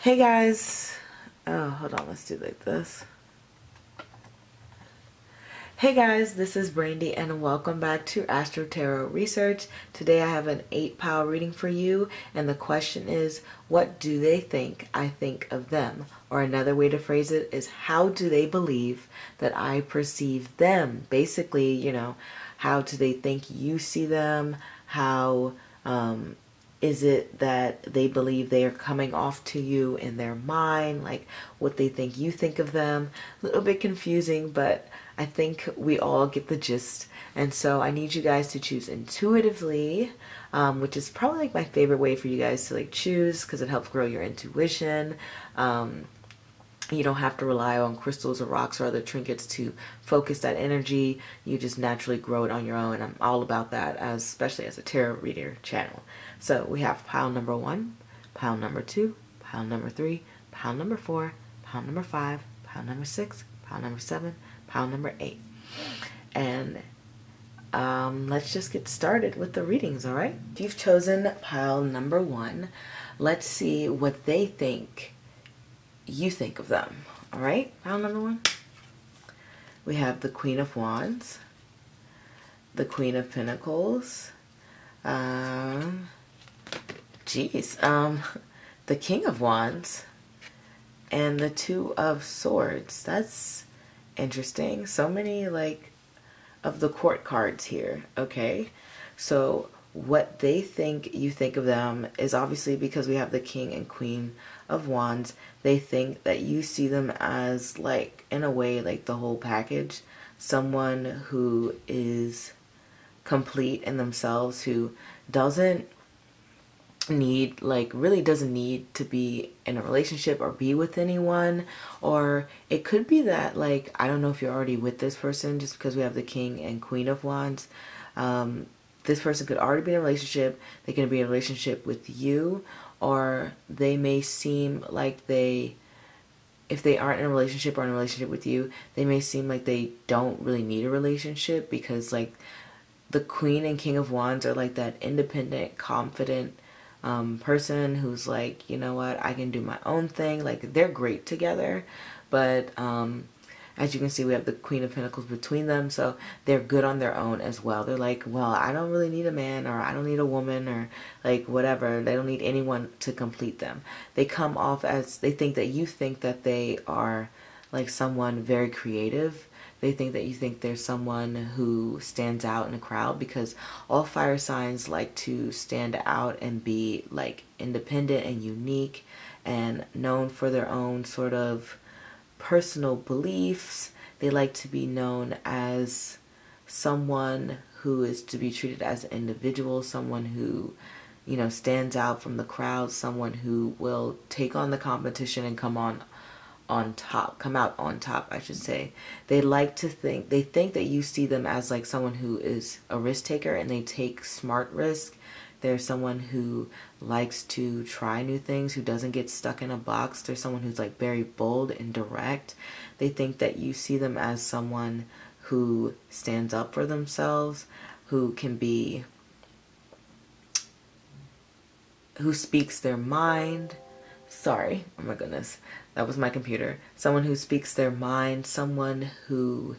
Hey guys, oh hold on, let's do like this. Hey guys, this is Brandy and welcome back to Astro-Tarot Research. Today I have an 8-pile reading for you, and the question is, what do they think I think of them? Or another way to phrase it is, how do they believe that I perceive them? Basically, you know, how do they think you see them? How is it that they believe they are coming off to you in their mind, like what they think you think of them? A little bit confusing, but I think we all get the gist. And so I need you guys to choose intuitively, which is probably like my favorite way for you guys to like choose, because it helps grow your intuition. You don't have to rely on crystals or rocks or other trinkets to focus that energy. You just naturally grow it on your own. I'm all about that, especially as a tarot reader channel. So we have pile number 1, pile number 2, pile number 3, pile number 4, pile number 5, pile number 6, pile number 7, pile number 8. And let's just get started with the readings, all right? If you've chosen pile number 1, let's see what they think you think of them. All right, pile number 1. We have the Queen of Wands, the Queen of Pentacles, the King of Wands, and the Two of Swords. That's interesting. So many like of the court cards here. Okay, so what they think you think of them is obviously, because we have the King and Queen of Wands, they think that you see them as, like, in a way, like the whole package. Someone who is complete in themselves, who doesn't need, like, really doesn't need to be in a relationship or be with anyone. Or it could be that, like, I don't know if you're already with this person, just because we have the King and Queen of Wands. This person could already be in a relationship. They can be in a relationship with you, or they may seem like if they aren't in a relationship or in a relationship with you, they may seem like they don't really need a relationship, because like the Queen and King of Wands are like that independent, confident person who's like, you know what, I can do my own thing. Like, they're great together, but as you can see, we have the Queen of Pentacles between them, so they're good on their own as well. They're like, well, I don't really need a man, or I don't need a woman, or like whatever. They don't need anyone to complete them. They come off as, they think that you think that they are like someone very creative. They think that you think they're someone who stands out in a crowd, because all fire signs like to stand out and be like independent and unique and known for their own sort of personal beliefs. They like to be known as someone who is to be treated as an individual, someone who, you know, stands out from the crowd, someone who will take on the competition and come out on top, I should say. They think that you see them as like someone who is a risk taker, and they take smart risk. They're someone who likes to try new things, who doesn't get stuck in a box. They're someone who's like very bold and direct. They think that you see them as someone who stands up for themselves, who speaks their mind. Sorry, oh my goodness, that was my computer. Someone who speaks their mind, someone who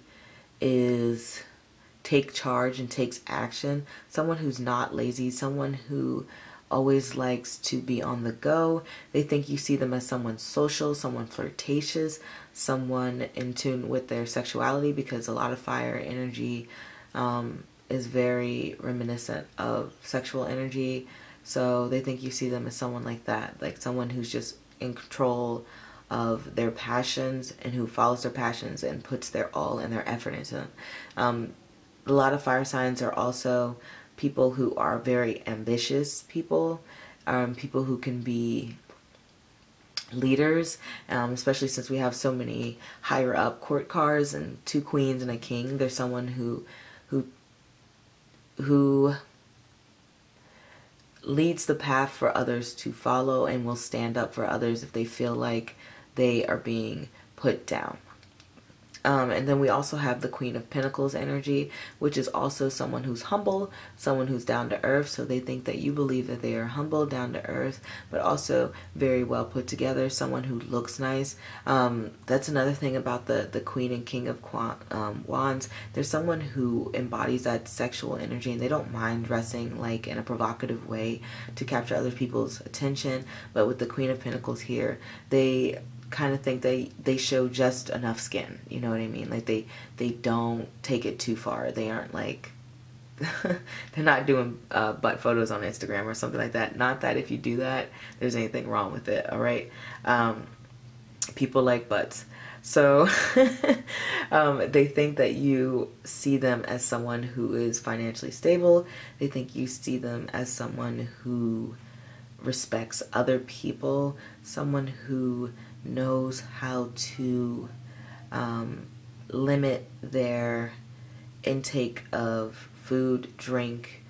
take charge and takes action, someone who's not lazy, someone who always likes to be on the go. They think you see them as someone social, someone flirtatious, someone in tune with their sexuality, because a lot of fire energy is very reminiscent of sexual energy. So they think you see them as someone like that, like someone who's just in control of their passions and who follows their passions and puts their all and their effort into them. A lot of fire signs are also people who are very ambitious people, people who can be leaders, especially since we have so many higher up court cards and 2 queens and a king. There's someone who leads the path for others to follow and will stand up for others if they feel like they are being put down. And then we also have the Queen of Pentacles energy, which is also someone who's humble, someone who's down to earth. So they think that you believe that they are humble, down to earth, but also very well put together, someone who looks nice. That's another thing about the Queen and King of Wands. There's someone who embodies that sexual energy, and they don't mind dressing like in a provocative way to capture other people's attention. But with the Queen of Pentacles here, they kind of think they show just enough skin, you know what I mean? Like they don't take it too far. They aren't like they're not doing butt photos on Instagram or something like that. Not that if you do that there's anything wrong with it, all right? People like butts. So they think that you see them as someone who is financially stable. They think you see them as someone who respects other people, someone who knows how to limit their intake of food, drink,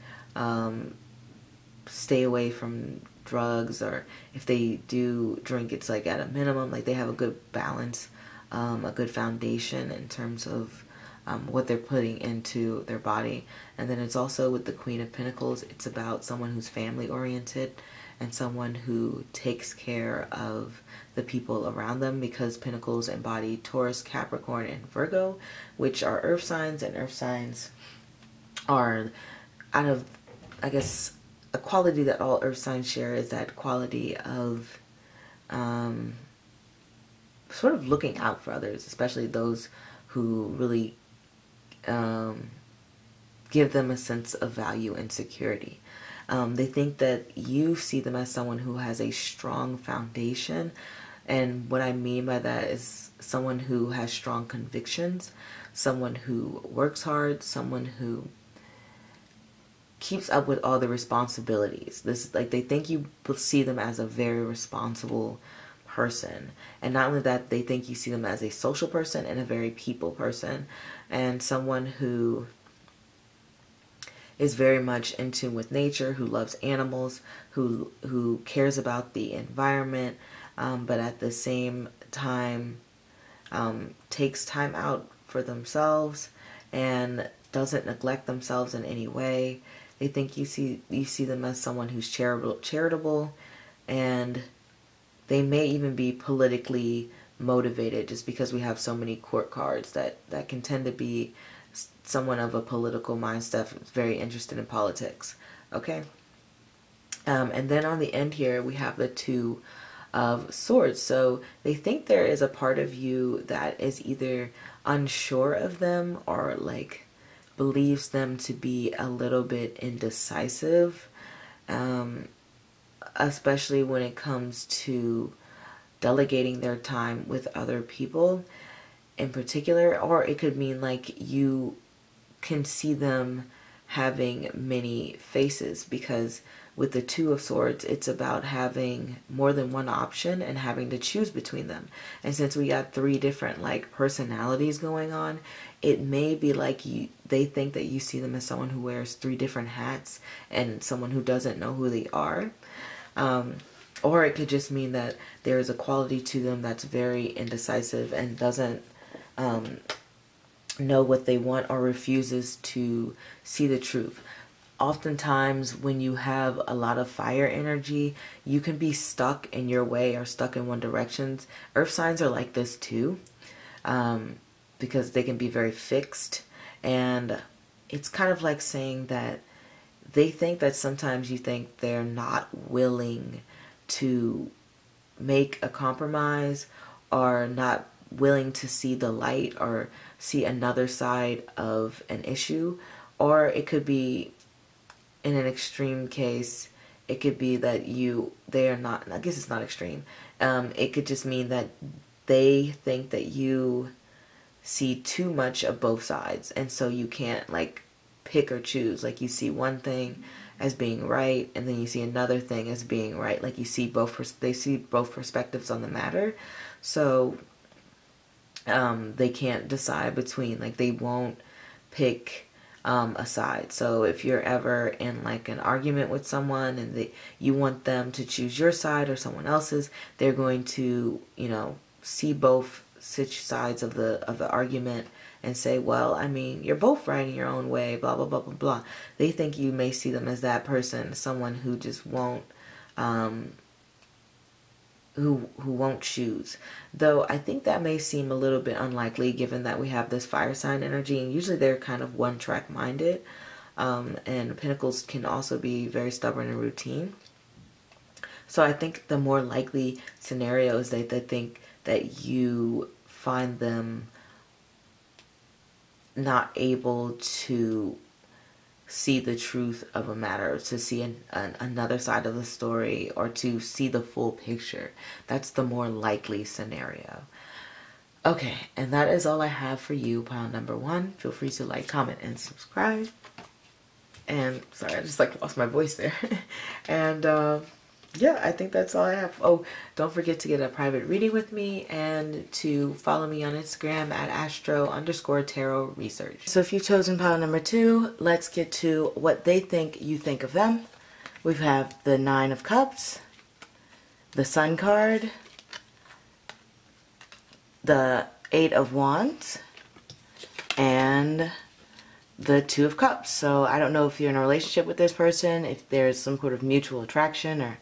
stay away from drugs, or if they do drink, it's like at a minimum. Like they have a good balance, a good foundation in terms of what they're putting into their body. And then it's also with the Queen of Pentacles, it's about someone who's family oriented and someone who takes care of the people around them, because Pentacles embody Taurus, Capricorn, and Virgo, which are earth signs, and earth signs are, out of, I guess, a quality that all earth signs share is that quality of sort of looking out for others, especially those who really give them a sense of value and security. They think that you see them as someone who has a strong foundation. And what I mean by that is someone who has strong convictions, someone who works hard, someone who keeps up with all the responsibilities. This, like, they think you see them as a very responsible person. And not only that, they think you see them as a social person and a very people person, and someone who is very in tune with nature, who loves animals, who cares about the environment, but at the same time takes time out for themselves and doesn't neglect themselves in any way. They think you see them as someone who's charitable, and they may even be politically motivated, just because we have so many court cards that can tend to be someone of a political mindset, very interested in politics. Okay. And then on the end here, we have the Two of Swords. So they think there is a part of you that is either unsure of them or like believes them to be a little bit indecisive, especially when it comes to delegating their time with other people in particular. Or it could mean like you can see them having many faces, because with the Two of Swords, it's about having more than one option and having to choose between them. And since we got three different like personalities going on, it may be like they think that you see them as someone who wears three different hats and someone who doesn't know who they are. Or it could just mean that there is a quality to them that's very indecisive and doesn't know what they want, or refuses to see the truth. Oftentimes when you have a lot of fire energy, you can be stuck in your way or stuck in one direction. Earth signs are like this too, because they can be very fixed. And it's kind of like saying that they think that sometimes you think they're not willing to make a compromise, or not willing to see the light or see another side of an issue. Or it could be, in an extreme case, it could be that they are not, I guess it's not extreme. It could just mean that they think that you see too much of both sides, and so you can't like pick or choose. Like you see one thing as being right, and then you see another thing as being right. Like you see they see both perspectives on the matter. So they can't decide between, like they won't pick a side. So if you're ever in like an argument with someone and you want them to choose your side or someone else's, they're going to, see both switch sides of the argument and say, well, I mean, you're both right in your own way, blah, blah, blah, blah, blah. They think you may see them as that person, someone who just won't, who won't choose. Though I think that may seem a little bit unlikely given that we have this fire sign energy, and usually they're kind of one-track minded. And Pentacles can also be very stubborn and routine. So I think the more likely scenario is that they think that you find them not able to see the truth of a matter, to see another side of the story, or to see the full picture. That's the more likely scenario. Okay, and that is all I have for you, pile number 1. Feel free to like, comment, and subscribe. And sorry, I just like lost my voice there. And yeah, I think that's all I have. Oh, don't forget to get a private reading with me and to follow me on Instagram at Astro_Tarot Research. So if you've chosen pile number 2, let's get to what they think you think of them. We have the 9 of Cups, the Sun card, the 8 of Wands, and the 2 of Cups. So I don't know if you're in a relationship with this person, if there's some sort of mutual attraction, or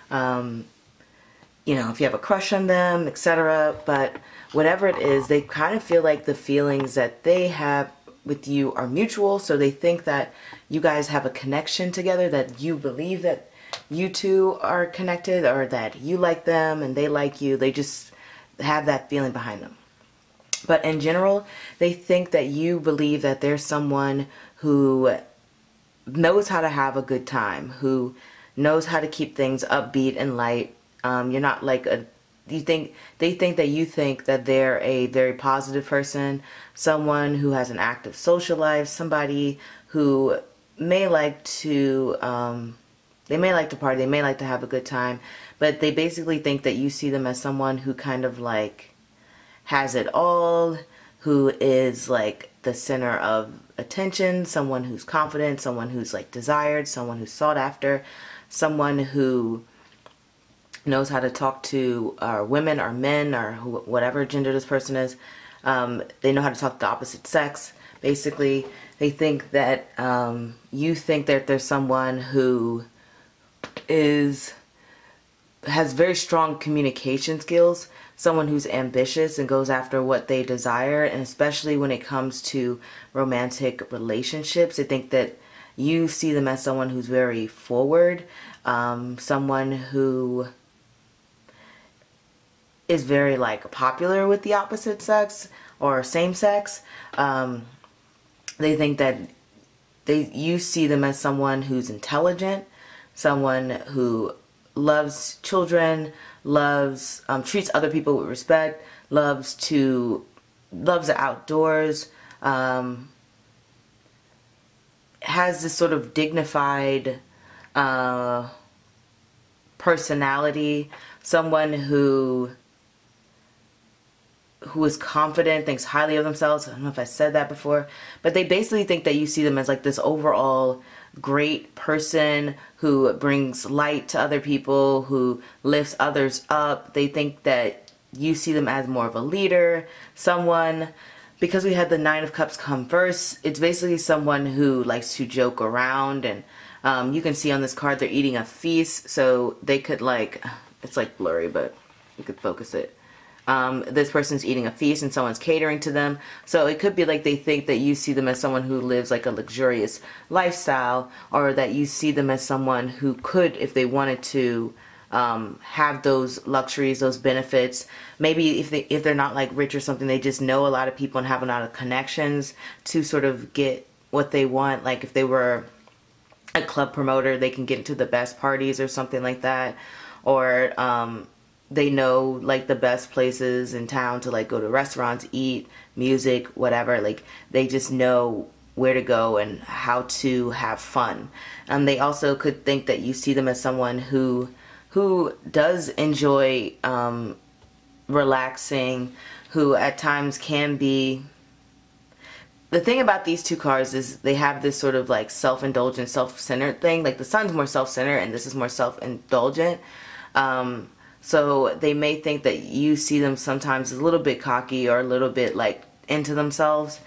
you know, if you have a crush on them, etc. But whatever it is, they kind of feel like the feelings that they have with you are mutual. So they think that you guys have a connection together, that you believe that you two are connected, or that you like them and they like you. They just have that feeling behind them. But in general, they think that you believe that there's someone who knows how to have a good time, who knows how to keep things upbeat and light. You're not like they think that you think that they're a very positive person, someone who has an active social life, somebody who may like to, they may like to party, they may like to have a good time, but they basically think that you see them as someone who kind of like has it all, who is like the center of attention, someone who's confident, someone who's like desired, someone who's sought after, someone who knows how to talk to women or men or whatever gender this person is. They know how to talk to the opposite sex. Basically, they think that you think that there's someone who has very strong communication skills, someone who's ambitious and goes after what they desire, and especially when it comes to romantic relationships, they think that you see them as someone who's very forward, someone who is very like popular with the opposite sex or same sex. They think that you see them as someone who's intelligent, someone who loves children, loves treats other people with respect, loves the outdoors, has this sort of dignified personality, someone who is confident, thinks highly of themselves. I don't know if I said that before, but they basically think that you see them as like this overall great person who brings light to other people, who lifts others up. They think that you see them as more of a leader, someone, because we had the 9 of Cups come first, it's basically someone who likes to joke around, and you can see on this card they're eating a feast, so they could like, it's like blurry, but you could focus it. This person's eating a feast and someone's catering to them. So it could be like they think that you see them as someone who lives like a luxurious lifestyle, or that you see them as someone who could, if they wanted to, have those luxuries, those benefits. Maybe if they're not like rich or something, they just know a lot of people and have a lot of connections to sort of get what they want. Like if they were a club promoter, they can get into the best parties or something like that. Or they know like the best places in town to like go to restaurants, eat, music, whatever. Like they just know where to go and how to have fun. They also could think that you see them as someone who does enjoy relaxing, who at times can be. The thing about these two cards is they have this sort of like self-indulgent, self-centered thing. Like the Sun's more self-centered and this is more self-indulgent. So they may think that you see them sometimes a little bit cocky or a little bit like into themselves.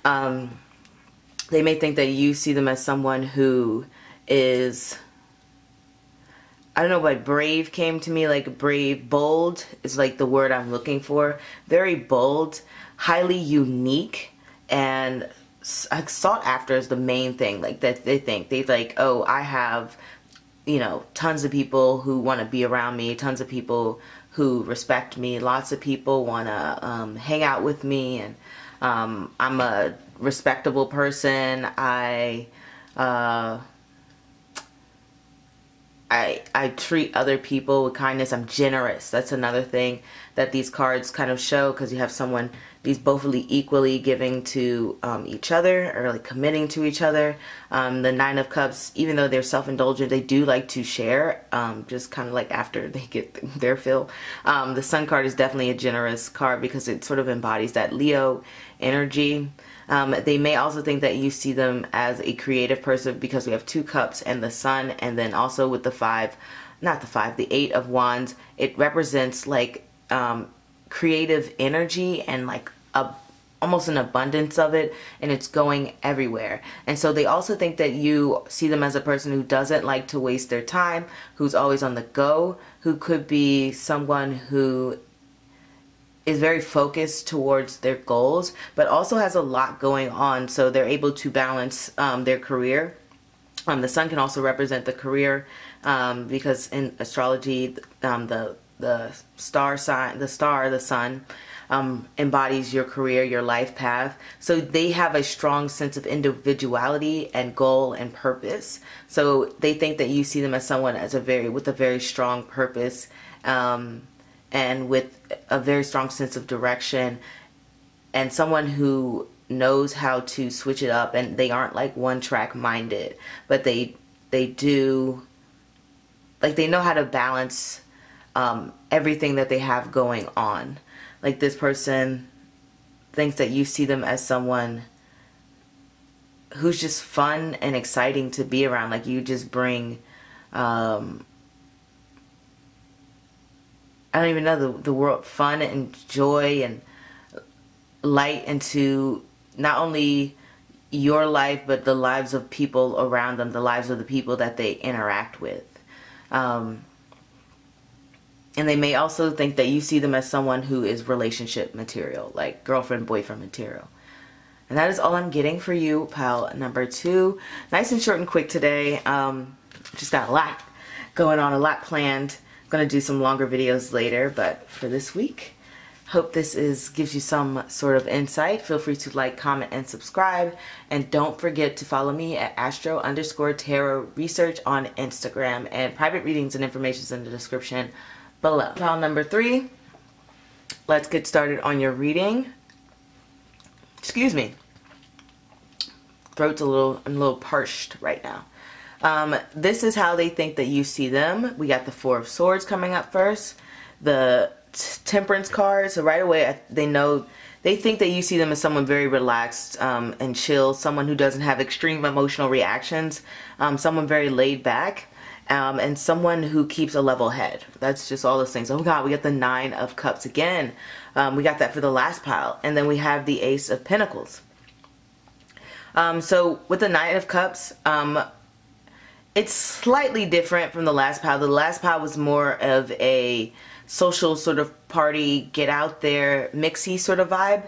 They may think that you see them as someone who is, I don't know why brave came to me, like brave, bold is like the word I'm looking for. Very bold, highly unique, and sought after is the main thing. Like that they think. They like, oh, I have, you know, tons of people who want to be around me, tons of people who respect me, lots of people want to hang out with me, and I'm a respectable person. I treat other people with kindness. I'm generous. That's another thing that these cards kind of show, because you have someone, these both equally giving to each other, or like committing to each other. The Nine of Cups, even though they're self-indulgent, they do like to share, just kind of like after they get their fill. The Sun card is definitely a generous card because it sort of embodies that Leo energy. They may also think that you see them as a creative person because we have 2 cups and the Sun, and then also with the the 8 of Wands, it represents like creative energy and like almost an abundance of it, and it's going everywhere. And so they also think that you see them as a person who doesn't like to waste their time, who's always on the go, who could be someone who is very focused towards their goals, but also has a lot going on, so they're able to balance their career. The Sun can also represent the career, because in astrology, the star sign, the Sun, embodies your career, your life path. So they have a strong sense of individuality and goal and purpose. So they think that you see them as someone with a very strong purpose, and with a very strong sense of direction, and someone who knows how to switch it up, and they aren't like one track minded, but they do, like, they know how to balance everything that they have going on. Like, this person thinks that you see them as someone who's just fun and exciting to be around. Like, you just bring I don't even know, the world, fun and joy and light into not only your life, but the lives of people around them, the lives of the people that they interact with. And they may also think that you see them as someone who is relationship material, like girlfriend, boyfriend material. And that is all I'm getting for you, pile number 2. Nice and short and quick today. Just got a lot going on, a lot planned. I'm going to do some longer videos later, but for this week, hope this gives you some sort of insight. Feel free to like, comment, and subscribe. And don't forget to follow me at Astro_Tarot Research on Instagram. And private readings and information is in the description below. Pile number 3. Let's get started on your reading. Excuse me. Throat's I'm a little parched right now. This is how they think that you see them. We got the 4 of Swords coming up first. The Temperance card. So right away they think that you see them as someone very relaxed and chill, someone who doesn't have extreme emotional reactions, someone very laid back, and someone who keeps a level head. That's just all those things. Oh God, we got the 9 of Cups again. We got that for the last pile. And then we have the Ace of Pentacles. So with the 9 of Cups, it's slightly different from the last pile. The last pile was more of a social sort of party, get out there, mixy sort of vibe.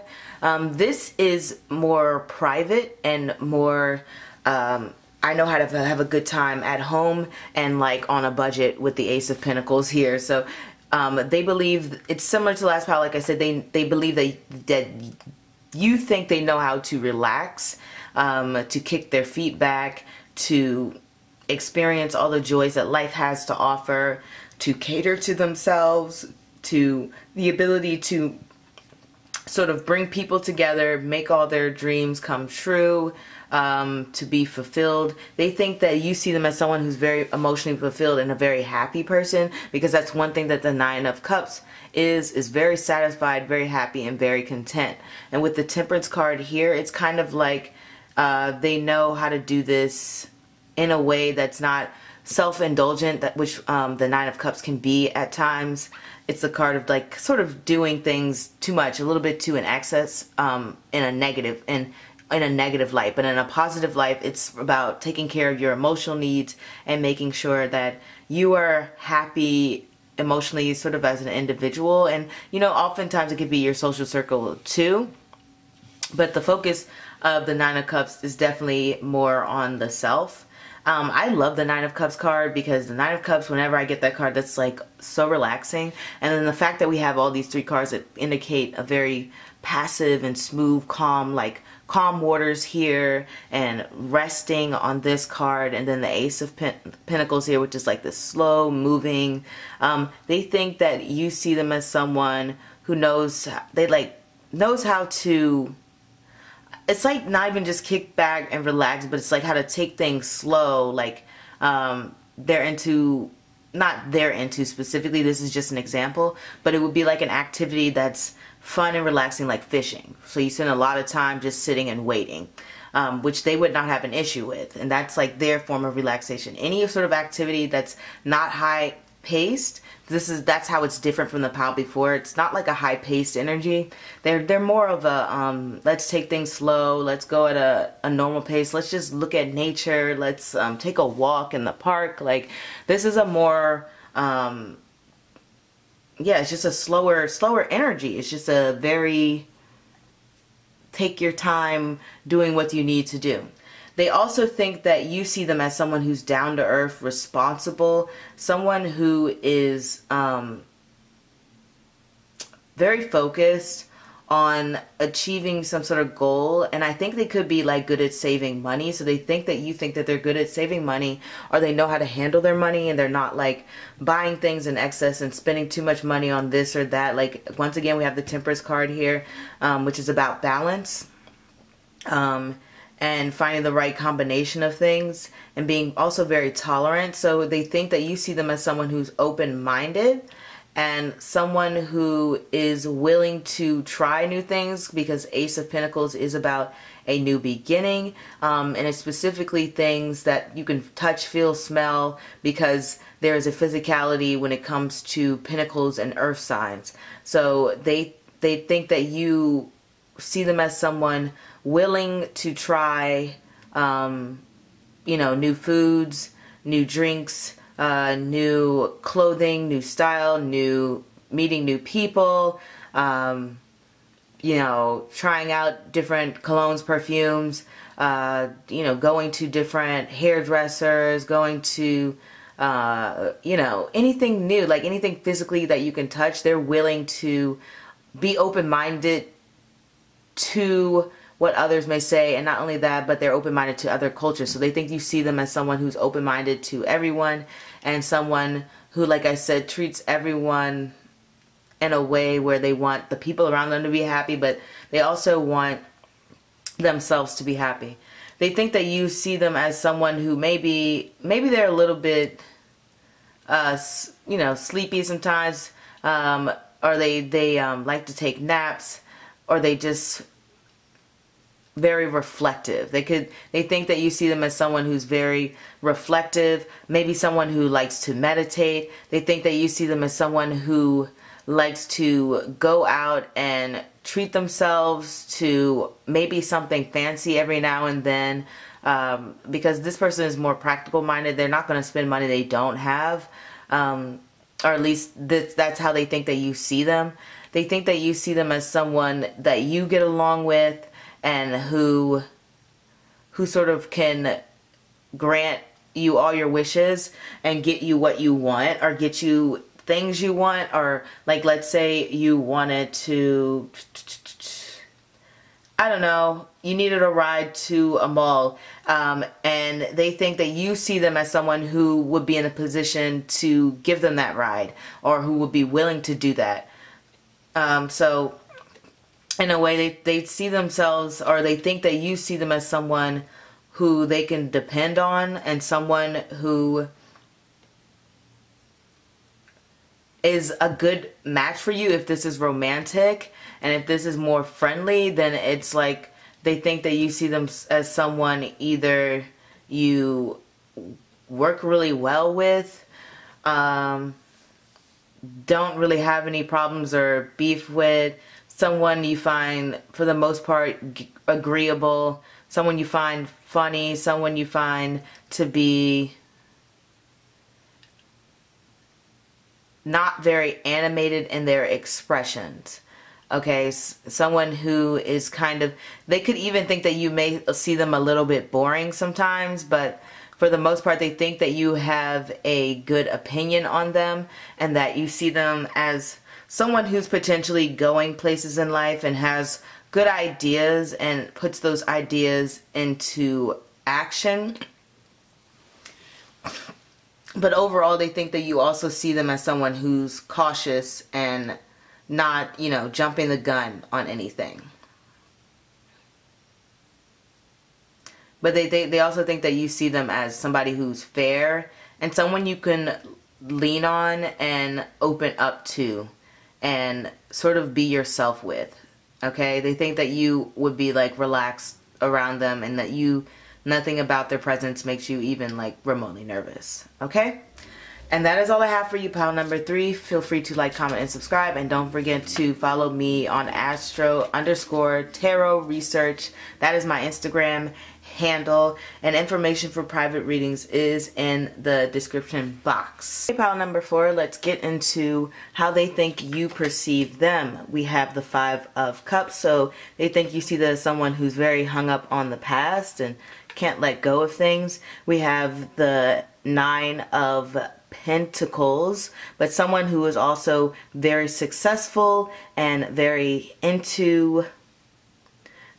This is more private and more, I know how to have a good time at home and like on a budget with the Ace of Pentacles here. So they believe, it's similar to the last pile, like I said, they believe that you think they know how to relax, to kick their feet back, to experience all the joys that life has to offer, to cater to themselves, to the ability to sort of bring people together, make all their dreams come true, to be fulfilled. They think that you see them as someone who's very emotionally fulfilled and a very happy person, because that's one thing that the 9 of Cups is very satisfied, very happy, and very content. And with the Temperance card here, it's kind of like they know how to do this in a way that's not self-indulgent, that which the Nine of Cups can be at times. It's the card of like sort of doing things too much, a little bit too in excess, in a negative light. But in a positive light, it's about taking care of your emotional needs and making sure that you are happy emotionally, sort of as an individual. And you know, oftentimes it could be your social circle too, but the focus of the Nine of Cups is definitely more on the self. I love the Nine of Cups card because the Nine of Cups, whenever I get that card, that's like so relaxing. And then the fact that we have all these three cards that indicate a very passive and smooth, calm, like calm waters here, and resting on this card, and then the Ace of Pentacles here, which is like this slow moving. They think that you see them as someone who knows how to, it's like not even just kick back and relax, but it's like how to take things slow. Like they're into, not they're into specifically, this is just an example, but it would be like an activity that's fun and relaxing, like fishing. So you spend a lot of time just sitting and waiting, which they would not have an issue with, and that's like their form of relaxation. Any sort of activity that's not high paced, that's how it's different from the pile before. It's not like a high paced energy. They're more of a let's take things slow, let's go at a normal pace, let's just look at nature, let's take a walk in the park. Like this is a more yeah, it's just a slower energy. It's just a very take your time doing what you need to do. They also think that you see them as someone who's down to earth, responsible, someone who is very focused on achieving some sort of goal. And I think they could be like good at saving money. So they think that you think that they're good at saving money, or they know how to handle their money, and they're not like buying things in excess and spending too much money on this or that. Like once again, we have the Temperance card here, which is about balance. And finding the right combination of things, and being also very tolerant. So they think that you see them as someone who's open-minded and someone who is willing to try new things, because Ace of Pentacles is about a new beginning, and it's specifically things that you can touch, feel, smell, because there is a physicality when it comes to Pentacles and Earth signs. So they think that you see them as someone willing to try, you know, new foods, new drinks, new clothing, new style, meeting new people, you know, trying out different colognes, perfumes, you know, going to different hairdressers, going to, you know, anything new, like anything physically that you can touch. They're willing to be open-minded to what others may say, and not only that, but they're open-minded to other cultures. So they think you see them as someone who's open-minded to everyone, and someone who, like I said, treats everyone in a way where they want the people around them to be happy, but they also want themselves to be happy. They think that you see them as someone who maybe they're a little bit, you know, sleepy sometimes, or they like to take naps, or they just very reflective. They think that you see them as someone who's very reflective, maybe someone who likes to meditate. They think that you see them as someone who likes to go out and treat themselves to maybe something fancy every now and then, because this person is more practical minded. They're not going to spend money they don't have, or at least that's how they think that you see them. They think that you see them as someone that you get along with, and who sort of can grant you all your wishes and get you what you want, or get you things you want. Or like, let's say you wanted to, I don't know, you needed a ride to a mall, and they think that you see them as someone who would be in a position to give them that ride, or who would be willing to do that. So in a way, they see themselves, or they think that you see them as someone who they can depend on, and someone who is a good match for you if this is romantic. And if this is more friendly, then it's like they think that you see them as someone either you work really well with, don't really have any problems or beef with, someone you find for the most part agreeable, someone you find funny, someone you find to be not very animated in their expressions. Okay, someone who is kind of, they could even think that you may see them a little bit boring sometimes, but for the most part, they think that you have a good opinion on them and that you see them as someone who's potentially going places in life and has good ideas and puts those ideas into action. But overall, they think that you also see them as someone who's cautious and not, you know, jumping the gun on anything. But they also think that you see them as somebody who's fair and someone you can lean on and open up to and sort of be yourself with. Okay? They think that you would be like relaxed around them and that nothing about their presence makes you even like remotely nervous. Okay? And that is all I have for you, pile number 3. Feel free to like, comment, and subscribe. And don't forget to follow me on Astro_Tarot Research. That is my Instagram handle. And information for private readings is in the description box. Okay, pile number 4, let's get into how they think you perceive them. We have the 5 of Cups. So they think you see them as someone who's very hung up on the past and can't let go of things. We have the 9 of Pentacles, but someone who is also very successful and very into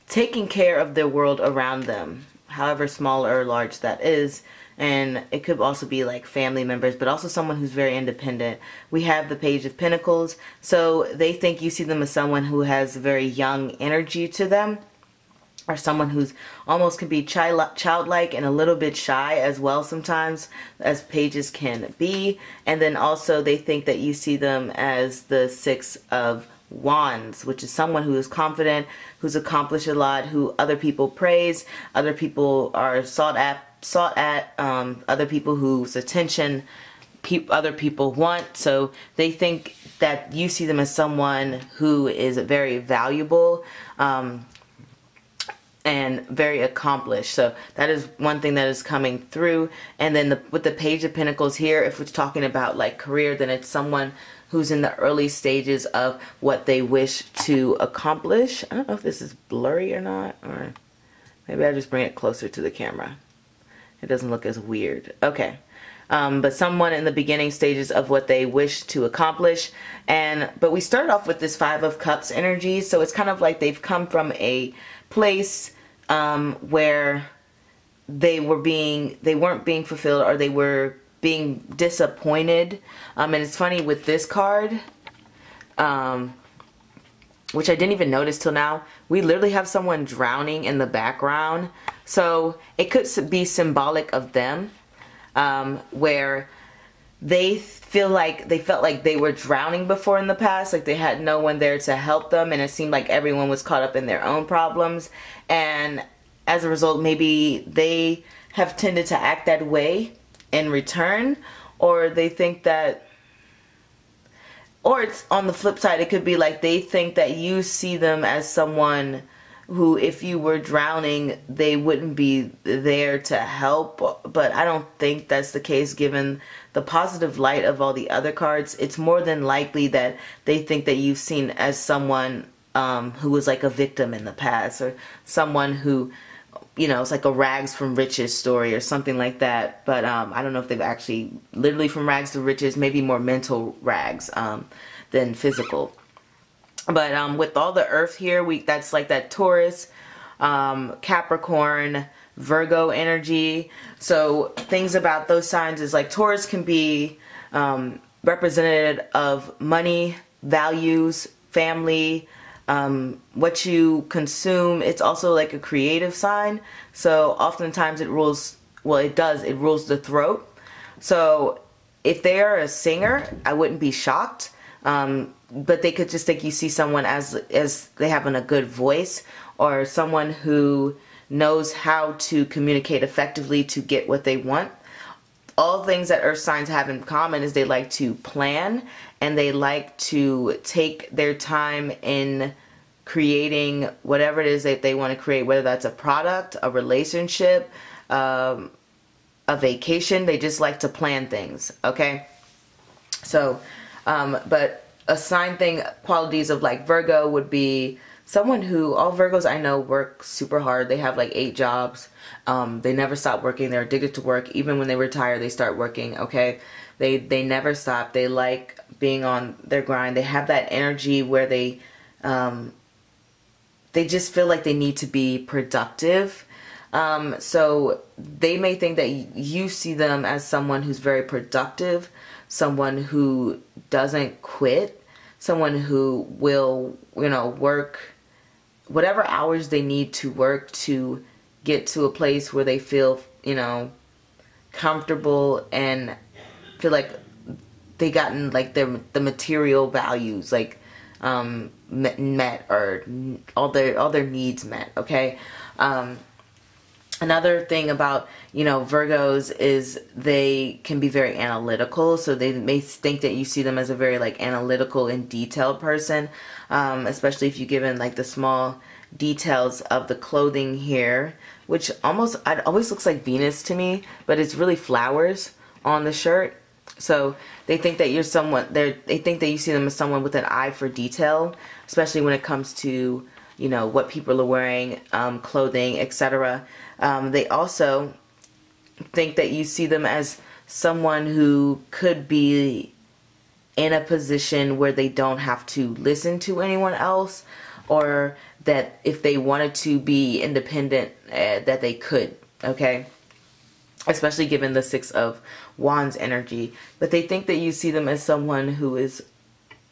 taking care of the world around them, however small or large that is. And it could also be like family members, but also someone who's very independent. We have the Page of Pentacles, so they think you see them as someone who has very young energy to them, or someone who's almost can be childlike and a little bit shy as well sometimes, as pages can be. And then also they think that you see them as the 6 of Wands, which is someone who is confident, who's accomplished a lot, who other people praise, other people are sought at, other people whose attention other people want. So they think that you see them as someone who is very valuable, and very accomplished. So that is one thing that is coming through. And then with the Page of Pentacles here, if it's talking about like career, then it's someone who's in the early stages of what they wish to accomplish. I don't know if this is blurry or not, or maybe I'll just bring it closer to the camera. It doesn't look as weird. Okay. But someone in the beginning stages of what they wish to accomplish. But we started off with this 5 of Cups energy, so it's kind of like they've come from a place where they weren't being fulfilled, or they were being disappointed. And it's funny with this card, which I didn't even notice till now, we literally have someone drowning in the background. So it could be symbolic of them, where they felt like they were drowning before in the past, like they had no one there to help them, and it seemed like everyone was caught up in their own problems, and as a result maybe they have tended to act that way in return, or they think that, or it's on the flip side, it could be like they think that you see them as someone who, if you were drowning, they wouldn't be there to help. But I don't think that's the case given the positive light of all the other cards. It's more than likely that they think that you've seen as someone who was like a victim in the past, or someone who, you know, it's like a rags from riches story or something like that. But I don't know if they've actually literally from rags to riches, maybe more mental rags than physical. But with all the earth here, that's like that Taurus, Capricorn, Virgo energy. So things about those signs is like Taurus can be representative of money, values, family, what you consume. It's also like a creative sign. So oftentimes it rules, well, it rules the throat. So if they are a singer, I wouldn't be shocked. But they could just think you see someone as they having a good voice, or someone who knows how to communicate effectively to get what they want. all things that earth signs have in common is they like to plan, and they like to take their time in creating whatever it is that they want to create, whether that's a product, a relationship, a vacation. They just like to plan things, okay? So, but a sign thing, qualities of like Virgo would be someone who, all Virgos I know work super hard. They have like 8 jobs. They never stop working. They're addicted to work. Even when they retire, they start working, okay? They never stop. They like being on their grind. They have that energy where they just feel like they need to be productive. So they may think that you see them as someone who's very productive, someone who doesn't quit, someone who will, you know, work whatever hours they need to work to get to a place where they feel, you know, comfortable and feel like they gotten like the material values like met, or all their needs met, okay? Another thing about, you know, Virgos is they can be very analytical. So they may think that you see them as a very like analytical and detailed person, especially if you give in like the small details of the clothing here, which it always looks like Venus to me, but it's really flowers on the shirt. So they think that you're they think that you see them as someone with an eye for detail, especially when it comes to, you know, what people are wearing, clothing, etc. They also think that you see them as someone who could be in a position where they don't have to listen to anyone else, or that if they wanted to be independent, that they could, okay? Especially given the 6 of Wands energy. But they think that you see them as someone who is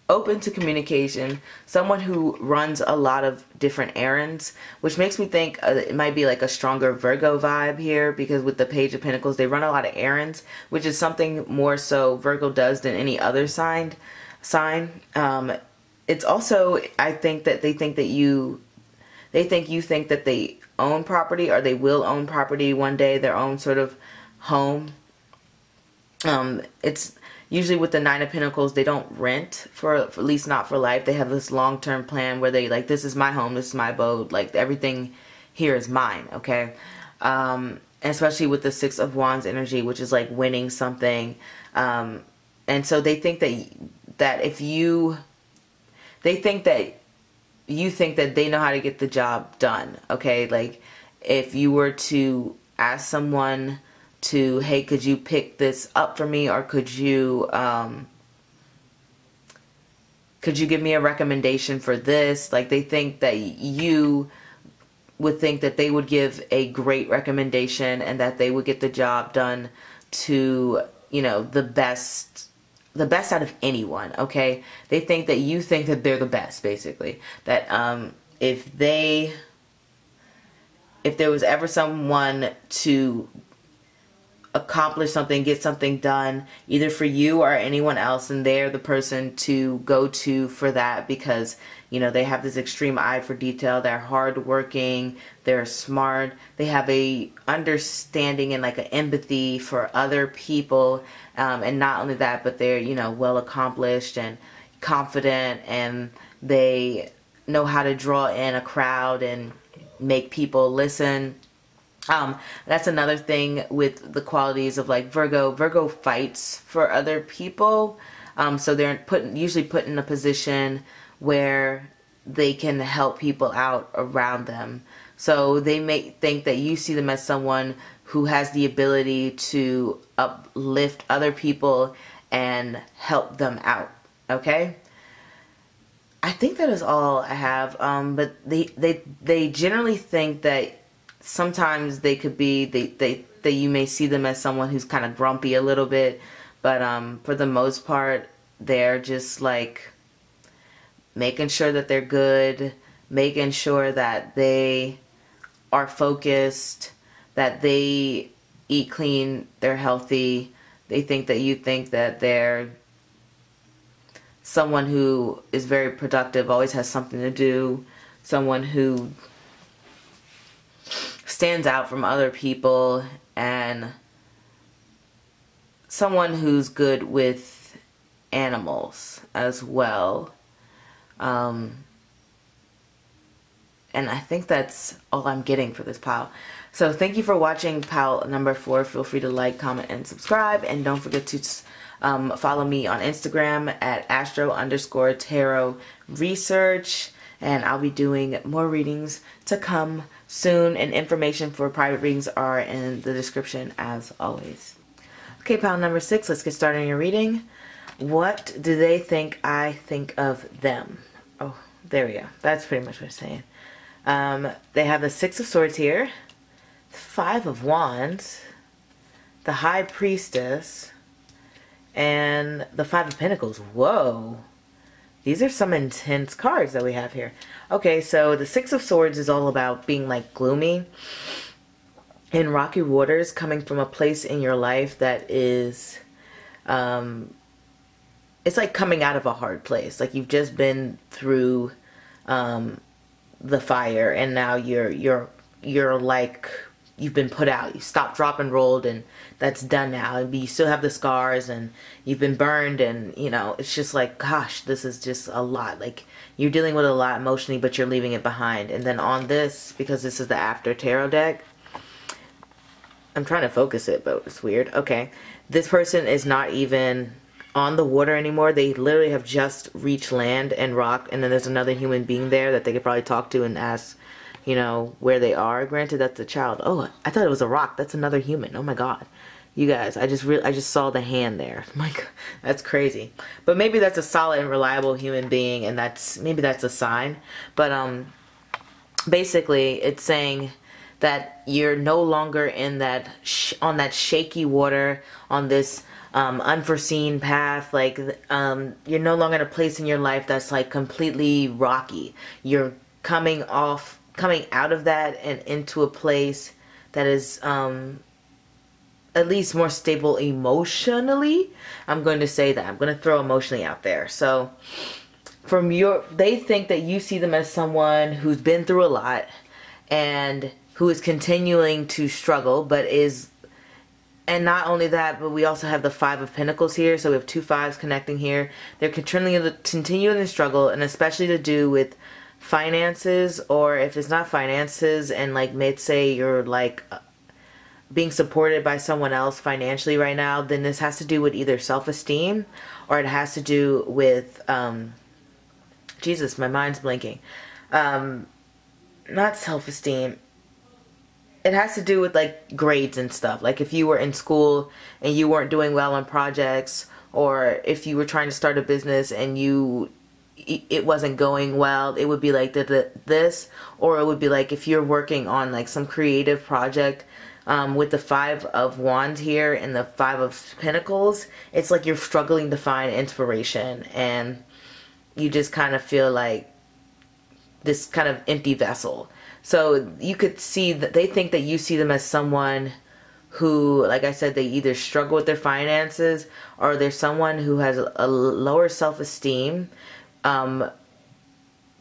open to communication, someone who runs a lot of different errands, which makes me think it might be like a stronger Virgo vibe here, because with the Page of Pentacles, they run a lot of errands, which is something more so Virgo does than any other sign. It's also, I think that they think that you think that they own property, or they will own property one day, their own sort of home. It's usually with the 9 of Pentacles, they don't rent for at least not for life. They have this long-term plan where they like, this is my home, this is my abode, like everything here is mine, okay? And especially with the 6 of Wands energy, which is like winning something. And so they think that if you, they think that you think that they know how to get the job done, okay? Like if you were to ask someone to, hey, could you pick this up for me, or could you give me a recommendation for this? Like they think that you would think that they would give a great recommendation, and that they would get the job done to, you know, the best out of anyone, okay? They think that you think that they're the best, basically. That if there was ever someone to accomplish something, get something done, either for you or anyone else, and they're the person to go to for that, because, you know, they have this extreme eye for detail, they're hardworking, they're smart, they have a understanding and like an empathy for other people, and not only that, but they're, you know, well accomplished and confident, and they know how to draw in a crowd and make people listen. That's another thing with the qualities of like Virgo. Virgo fights for other people. So they're usually put in a position where they can help people out around them. So they may think that you see them as someone who has the ability to uplift other people and help them out. Okay? I think that is all I have. But they generally think that sometimes they could be, that you may see them as someone who's kind of grumpy a little bit, but for the most part, they're just like making sure that they're good, making sure that they are focused, that they eat clean, they're healthy. They think that you think that they're someone who is very productive, always has something to do, someone who stands out from other people, and someone who's good with animals as well. And I think that's all I'm getting for this pile. So thank you for watching pile number 4. Feel free to like, comment, and subscribe. And don't forget to follow me on Instagram at Astro_Tarot Research. And I'll be doing more readings to come soon. And information for private readings are in the description as always. Okay, pile number 6. Let's get started on your reading. What do they think I think of them? Oh, there we go. That's pretty much what it's saying. They have the 6 of Swords here, 5 of Wands, the High Priestess, and the 5 of Pentacles. Whoa. These are some intense cards that we have here. Okay, so the 6 of Swords is all about being like gloomy in rocky waters, coming from a place in your life that is, it's like coming out of a hard place. Like you've just been through, the fire, and now you're like, you've been put out. You stopped, drop, and rolled, and that's done now. But you still have the scars, and you've been burned, and you know, it's just like, gosh, this is just a lot. Like you're dealing with a lot emotionally, but you're leaving it behind. And then on this, because this is the After Tarot deck, I'm trying to focus it, but it's weird. Okay, this person is not even on the water anymore. They literally have just reached land and rock, and then there's another human being there that they could probably talk to and ask, you know, where they are. Granted, that's a child. Oh, I thought it was a rock. That's another human. Oh my god, you guys, I just saw the hand there. My god, that's crazy. But maybe that's a solid and reliable human being, and maybe that's a sign. But basically it's saying that you're no longer in that on that shaky water, on this unforeseen path. Like you're no longer in a place in your life that's like completely rocky. You're coming out of that and into a place that is at least more stable emotionally. I'm going to say that. I'm going to throw emotionally out there. So they think that you see them as someone who's been through a lot and who is continuing to struggle, and not only that, but we also have the 5 of Pentacles here, so we have 2 5s connecting here. They're continuing to struggle, and especially to do with finances, or if it's not finances, and like, let's say you're like being supported by someone else financially right now, then this has to do with either self-esteem, or it has to do with, Jesus, my mind's blinking. Not self-esteem. It has to do with like grades and stuff. Like if you were in school and you weren't doing well on projects, or if you were trying to start a business and it wasn't going well, it would be like this. Or it would be like if you're working on like some creative project, with the 5 of Wands here and the 5 of Pentacles, it's like you're struggling to find inspiration, and you just kind of feel like this kind of empty vessel. So you could see that they think that you see them as someone who, like I said, they either struggle with their finances, or they're someone who has a lower self-esteem,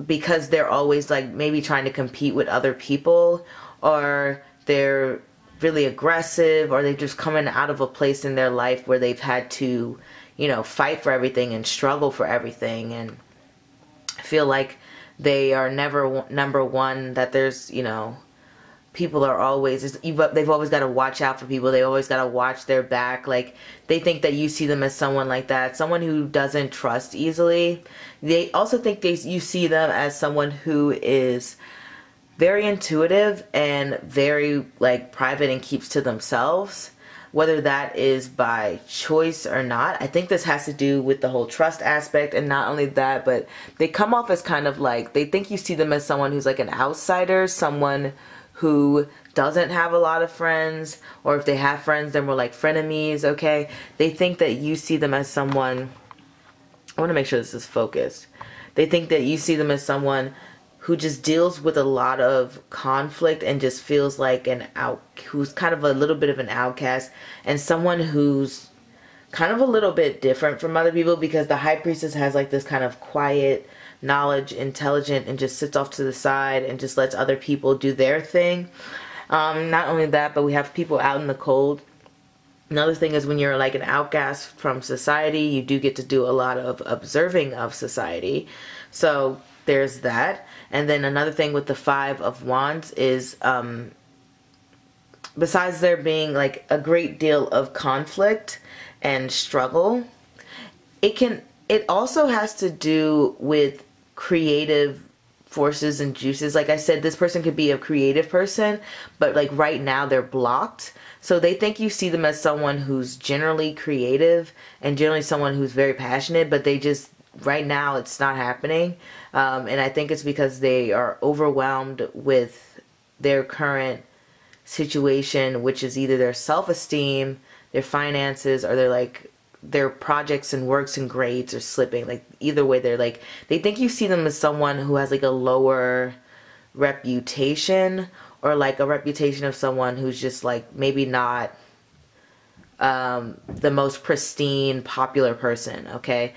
because they're always like maybe trying to compete with other people, or they're really aggressive, or they're just coming out of a place in their life where they've had to, you know, fight for everything and struggle for everything, and feel like they are never number one, that there's, you know, people are always, they've always got to watch out for people. They always got to watch their back. Like, they think that you see them as someone like that, someone who doesn't trust easily. They also think you see them as someone who is very intuitive and very, like, private and keeps to themselves. Whether that is by choice or not, I think this has to do with the whole trust aspect. And not only that, but they come off as kind of like, they think you see them as someone who's like an outsider, someone who doesn't have a lot of friends, or if they have friends, they're more like frenemies, okay? They think that you see them as someone, I want to make sure this is focused. They think that you see them as someone who just deals with a lot of conflict and just feels like who's kind of a little bit of an outcast, and someone who's kind of a little bit different from other people, because the High Priestess has like this kind of quiet knowledge, intelligent, and just sits off to the side and just lets other people do their thing. Not only that, but we have people out in the cold Another thing is when you're like an outcast from society, you do get to do a lot of observing of society. So there's that. And then another thing with the Five of Wands is, besides there being like a great deal of conflict and struggle, it also has to do with creative forces and juices. Like I said, this person could be a creative person, but like right now they're blocked. So they think you see them as someone who's generally creative and generally someone who's very passionate, but they just, right now it's not happening. And I think it's because they are overwhelmed with their current situation, which is either their self-esteem, their finances, or their projects and works and grades are slipping. Like either way, they think you see them as someone who has like a lower reputation, or like a reputation of someone who's just like maybe not the most pristine popular person. Okay,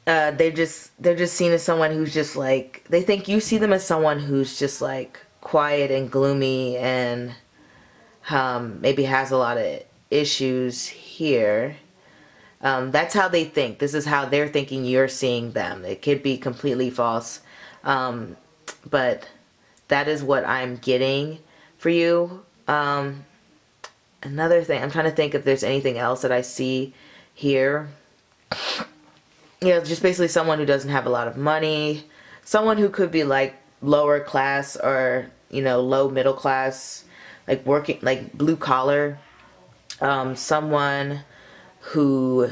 they're just seen as someone who's just like, they think you see them as someone who's just like quiet and gloomy and maybe has a lot of issues here. That's how they think. This is how they're thinking you're seeing them. It could be completely false, but that is what I'm getting for you. Another thing, I'm trying to think if there's anything else that I see here. Yeah, just basically someone who doesn't have a lot of money, someone who could be like lower class or, you know, low middle class, like working, like blue collar, someone who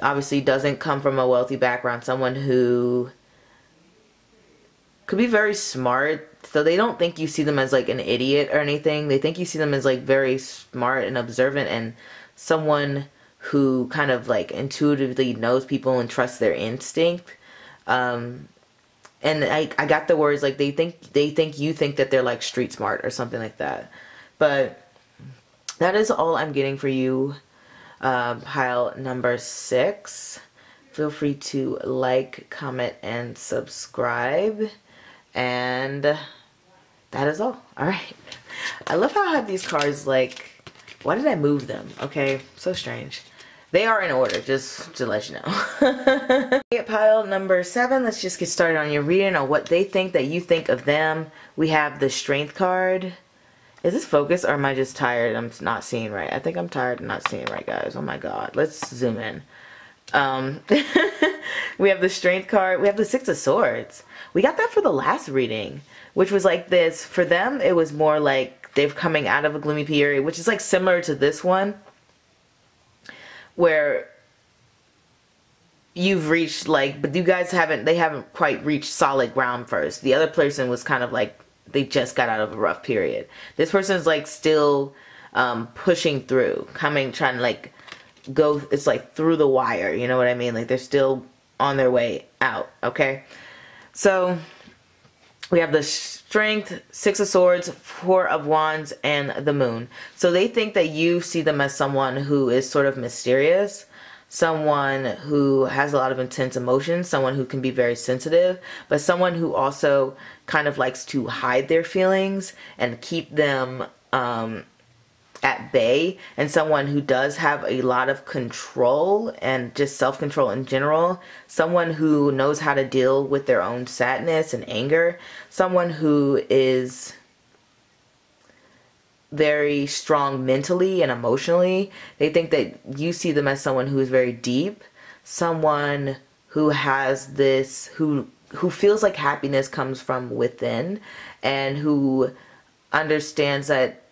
obviously doesn't come from a wealthy background, someone who could be very smart. So they don't think you see them as like an idiot or anything. They think you see them as like very smart and observant and someone who kind of like intuitively knows people and trusts their instinct. And I got the words like they think you think that they're like street smart or something like that. But that is all I'm getting for you, pile number 6. Feel free to like, comment, and subscribe. And that is all. Alright. I love how I have these cards like, why did I move them? Okay, so strange. They are in order, just to let you know. Pile number 7, let's just get started on your reading on what they think that you think of them. We have the Strength card. Is this focused or am I just tired? I'm not seeing right. I think I'm tired and not seeing right, guys. Oh my god. Let's zoom in. We have the Strength card. We have the Six of Swords. We got that for the last reading, which was like this. For them, it was more like they're coming out of a gloomy period, which is like similar to this one, where you've reached like, but you guys they haven't quite reached solid ground first. The other person was kind of like, they just got out of a rough period. This person's like still pushing through, trying to like go, it's like through the wire, you know what I mean? Like they're still on their way out, okay? So we have the Strength, Six of Swords, Four of Wands, and the Moon. So they think that you see them as someone who is sort of mysterious, someone who has a lot of intense emotions, someone who can be very sensitive, but someone who also kind of likes to hide their feelings and keep them at bay, and someone who does have a lot of control and just self-control in general, someone who knows how to deal with their own sadness and anger, someone who is very strong mentally and emotionally. They think that you see them as someone who is very deep, someone who has this, who feels like happiness comes from within, and who understands that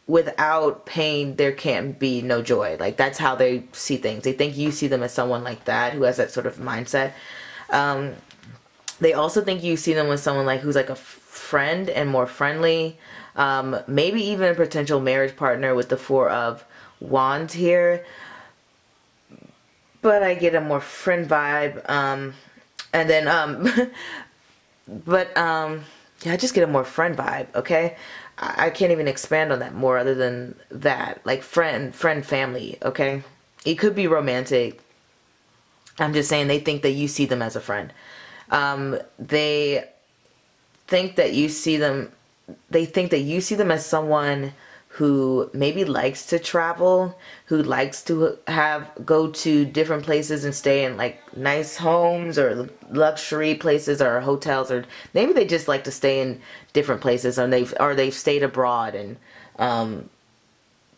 without pain there can't be no joy. Like that's how they see things. They think you see them as someone like that, who has that sort of mindset. They also think you see them as someone like who's like a friend and more friendly, maybe even a potential marriage partner with the Four of Wands here, but I get a more friend vibe. And then yeah, I just get a more friend vibe, okay? I can't even expand on that more other than that. Like friend, family, okay? It could be romantic. I'm just saying they think that you see them as a friend. They think that you see them they think that you see them as someone who maybe likes to travel, who likes to go to different places and stay in like nice homes or luxury places or hotels, or maybe they just like to stay in different places, and they've stayed abroad and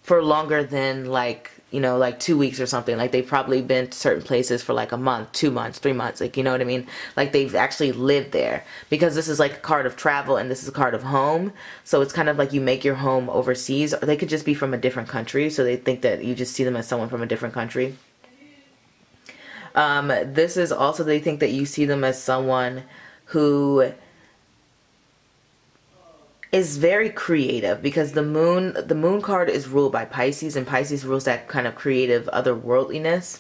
for longer than like, you know, like 2 weeks or something. Like they've probably been to certain places for like a month, 2 months, 3 months, like, you know what I mean? Like they've actually lived there, because this is like a card of travel and this is a card of home. So it's kind of like you make your home overseas, or they could just be from a different country. So they think that you just see them as someone from a different country. This is also, they think that you see them as someone who is very creative, because the moon card is ruled by Pisces, and Pisces rules that kind of creative otherworldliness.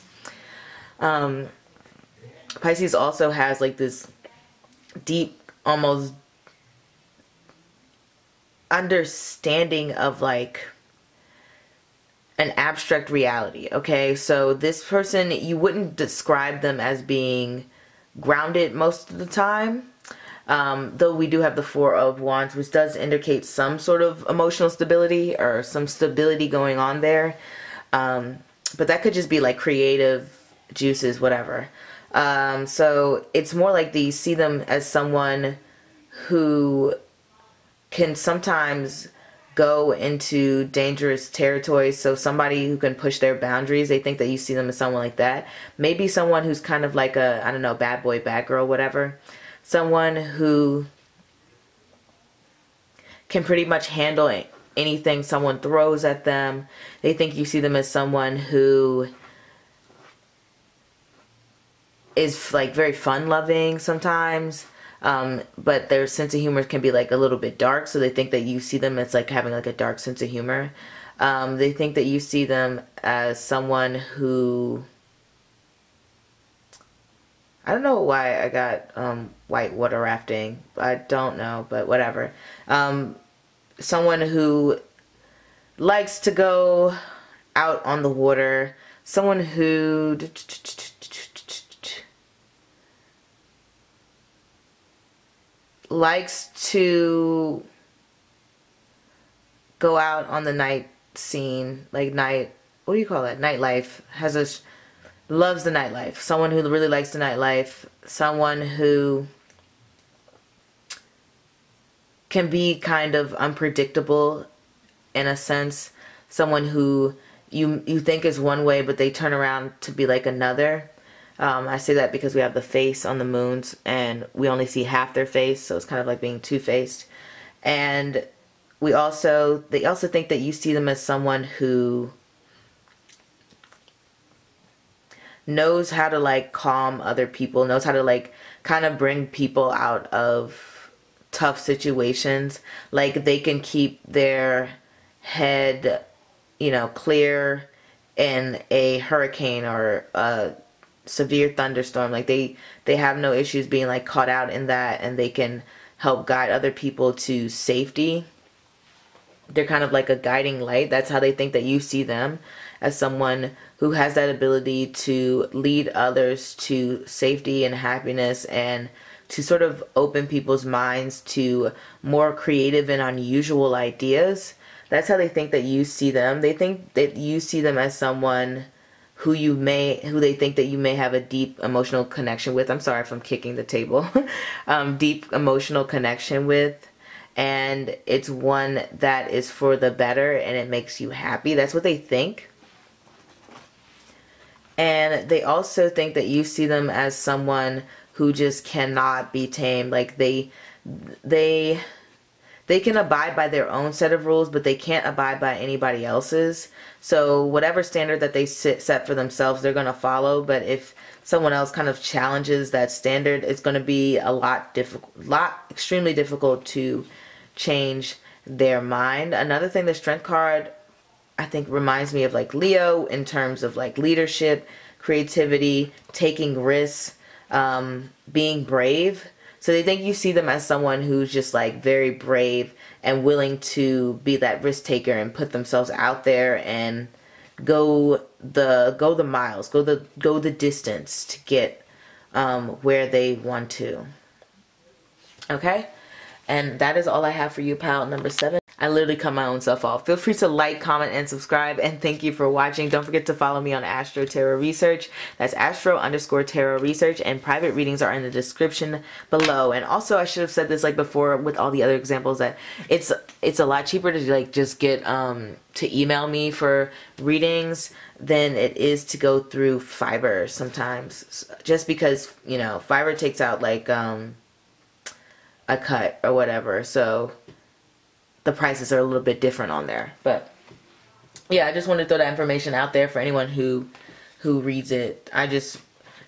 Pisces also has like this deep, almost understanding of like an abstract reality. Okay, so this person, you wouldn't describe them as being grounded most of the time. Though we do have the Four of Wands, which does indicate some sort of emotional stability or some stability going on there. But that could just be like creative juices, whatever. So it's more like you see them as someone who can sometimes go into dangerous territory. So somebody who can push their boundaries, they think that you see them as someone like that. Maybe someone who's kind of like a, I don't know, bad boy, bad girl, whatever. Someone who can pretty much handle anything someone throws at them. They think you see them as someone who is like very fun-loving sometimes, but their sense of humor can be like a little bit dark, so they think that you see them as like having like a dark sense of humor. They think that you see them as someone who, I don't know why I got white water rafting. I don't know, but whatever. Someone who likes to go out on the water. Someone who likes to go out on the night scene, like night, what do you call that? Nightlife. Loves the nightlife. Someone who really likes the nightlife. Someone who can be kind of unpredictable in a sense. Someone who you think is one way, but they turn around to be like another. I say that because we have the face on the moons and we only see half their face, so it's kind of like being two-faced. And they also think that you see them as someone who knows how to like calm other people, knows how to like kind of bring people out of tough situations. Like they can keep their head, you know, clear in a hurricane or a severe thunderstorm. Like they have no issues being like caught out in that, and they can help guide other people to safety. They're kind of like a guiding light. That's how they think that you see them, as someone who has that ability to lead others to safety and happiness, and to sort of open people's minds to more creative and unusual ideas. That's how they think that you see them. They think that you see them as someone who they think that you may have a deep emotional connection with. I'm sorry if I'm kicking the table. Deep emotional connection with. And it's one that is for the better and it makes you happy. That's what they think. And they also think that you see them as someone who just cannot be tamed. Like they can abide by their own set of rules, but they can't abide by anybody else's. So whatever standard that they set for themselves, they're going to follow. But if someone else kind of challenges that standard, it's going to be extremely difficult to change their mind. Another thing, the Strength card, I think reminds me of like Leo in terms of like leadership, creativity, taking risks, being brave. So they think you see them as someone who's just like very brave and willing to be that risk taker and put themselves out there and go the miles, go the distance to get where they want to. Okay? And that is all I have for you, pile number 7. I literally cut my own stuff off. Feel free to like, comment, and subscribe. And thank you for watching. Don't forget to follow me on Astro-Tarot Research. That's Astro_Tarot Research. And private readings are in the description below. And also, I should have said this like before with all the other examples, that it's a lot cheaper to like just get to email me for readings than it is to go through Fivver sometimes. Just because, you know, Fivver takes out like a cut or whatever. So the prices are a little bit different on there. But yeah, I just wanted to throw that information out there for anyone who reads it.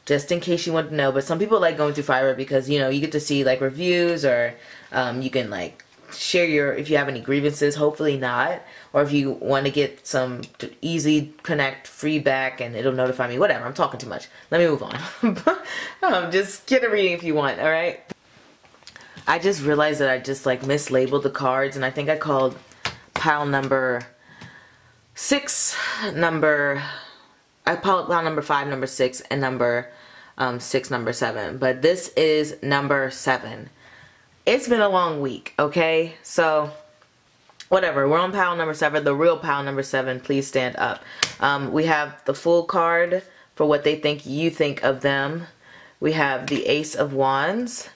Just in case you want to know. But some people like going through Fivver because, you know, you get to see like reviews, or you can like share if you have any grievances, hopefully not, or if you want to get some easy connect feedback and it'll notify me, whatever. I'm talking too much. Let me move on. Just get a reading if you want, all right? I just realized that I just like mislabeled the cards, and I think I called pile number 6 I called pile number 5 number 6, and number 6 number 7, but this is number 7. It's been a long week, okay? So whatever, we're on pile number 7, the real pile number 7. Please stand up. We have the Fool card for what they think you think of them. We have the Ace of Wands.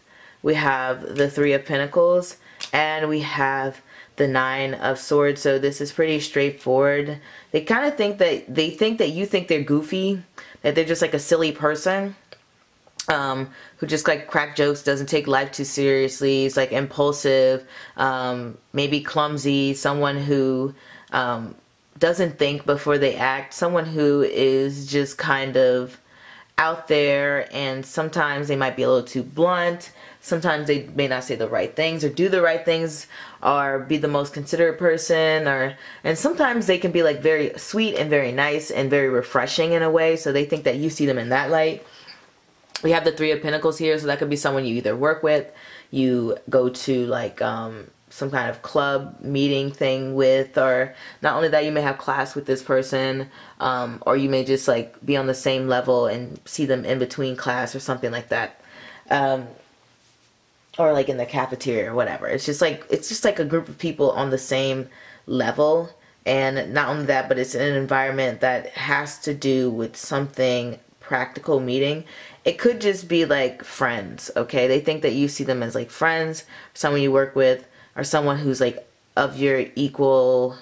We have the 3 of Pentacles, and we have the 9 of Swords. So this is pretty straightforward. They kind of think that you think they're goofy, that they're just like a silly person who just like crack jokes, doesn't take life too seriously, is like impulsive, maybe clumsy, someone who doesn't think before they act, someone who is just kind of out there, and sometimes they might be a little too blunt. Sometimes they may not say the right things or do the right things or be the most considerate person, and sometimes they can be like very sweet and very nice and very refreshing in a way, so they think that you see them in that light. We have the 3 of Pentacles here, so that could be someone you either work with, you go to like some kind of club meeting thing with, or not only that, you may have class with this person, or you may just like be on the same level and see them in between class or something like that. Or like in the cafeteria or whatever. It's just like a group of people on the same level. And not only that, but it's in an environment that has to do with something practical meeting. It could just be like friends, okay? They think that you see them as like friends, someone you work with, or someone who's like of your equal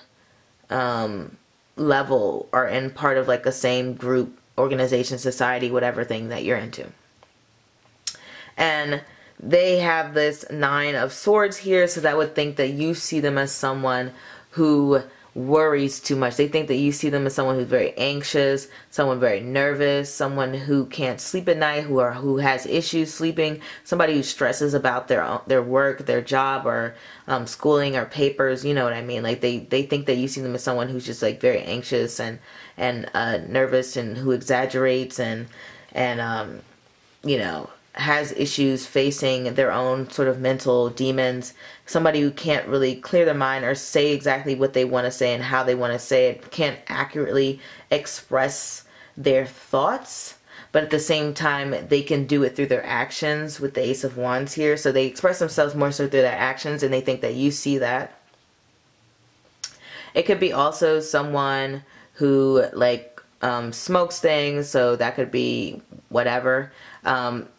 level, or in part of like a same group, organization, society, whatever thing that you're into. And they have this 9 of Swords here, so that would think that you see them as someone who worries too much. They think that you see them as someone who's very anxious, someone very nervous, someone who can't sleep at night, who has issues sleeping, somebody who stresses about their work, their job, or schooling or papers. You know what I mean? Like they think that you see them as someone who's just like very anxious and nervous, and who exaggerates and you know, has issues facing their own sort of mental demons. Somebody who can't really clear their mind or say exactly what they want to say and how they want to say it, can't accurately express their thoughts, but at the same time they can do it through their actions with the Ace of Wands here. So they express themselves more so through their actions, and they think that you see that. It could be also someone who like smokes things, so that could be whatever.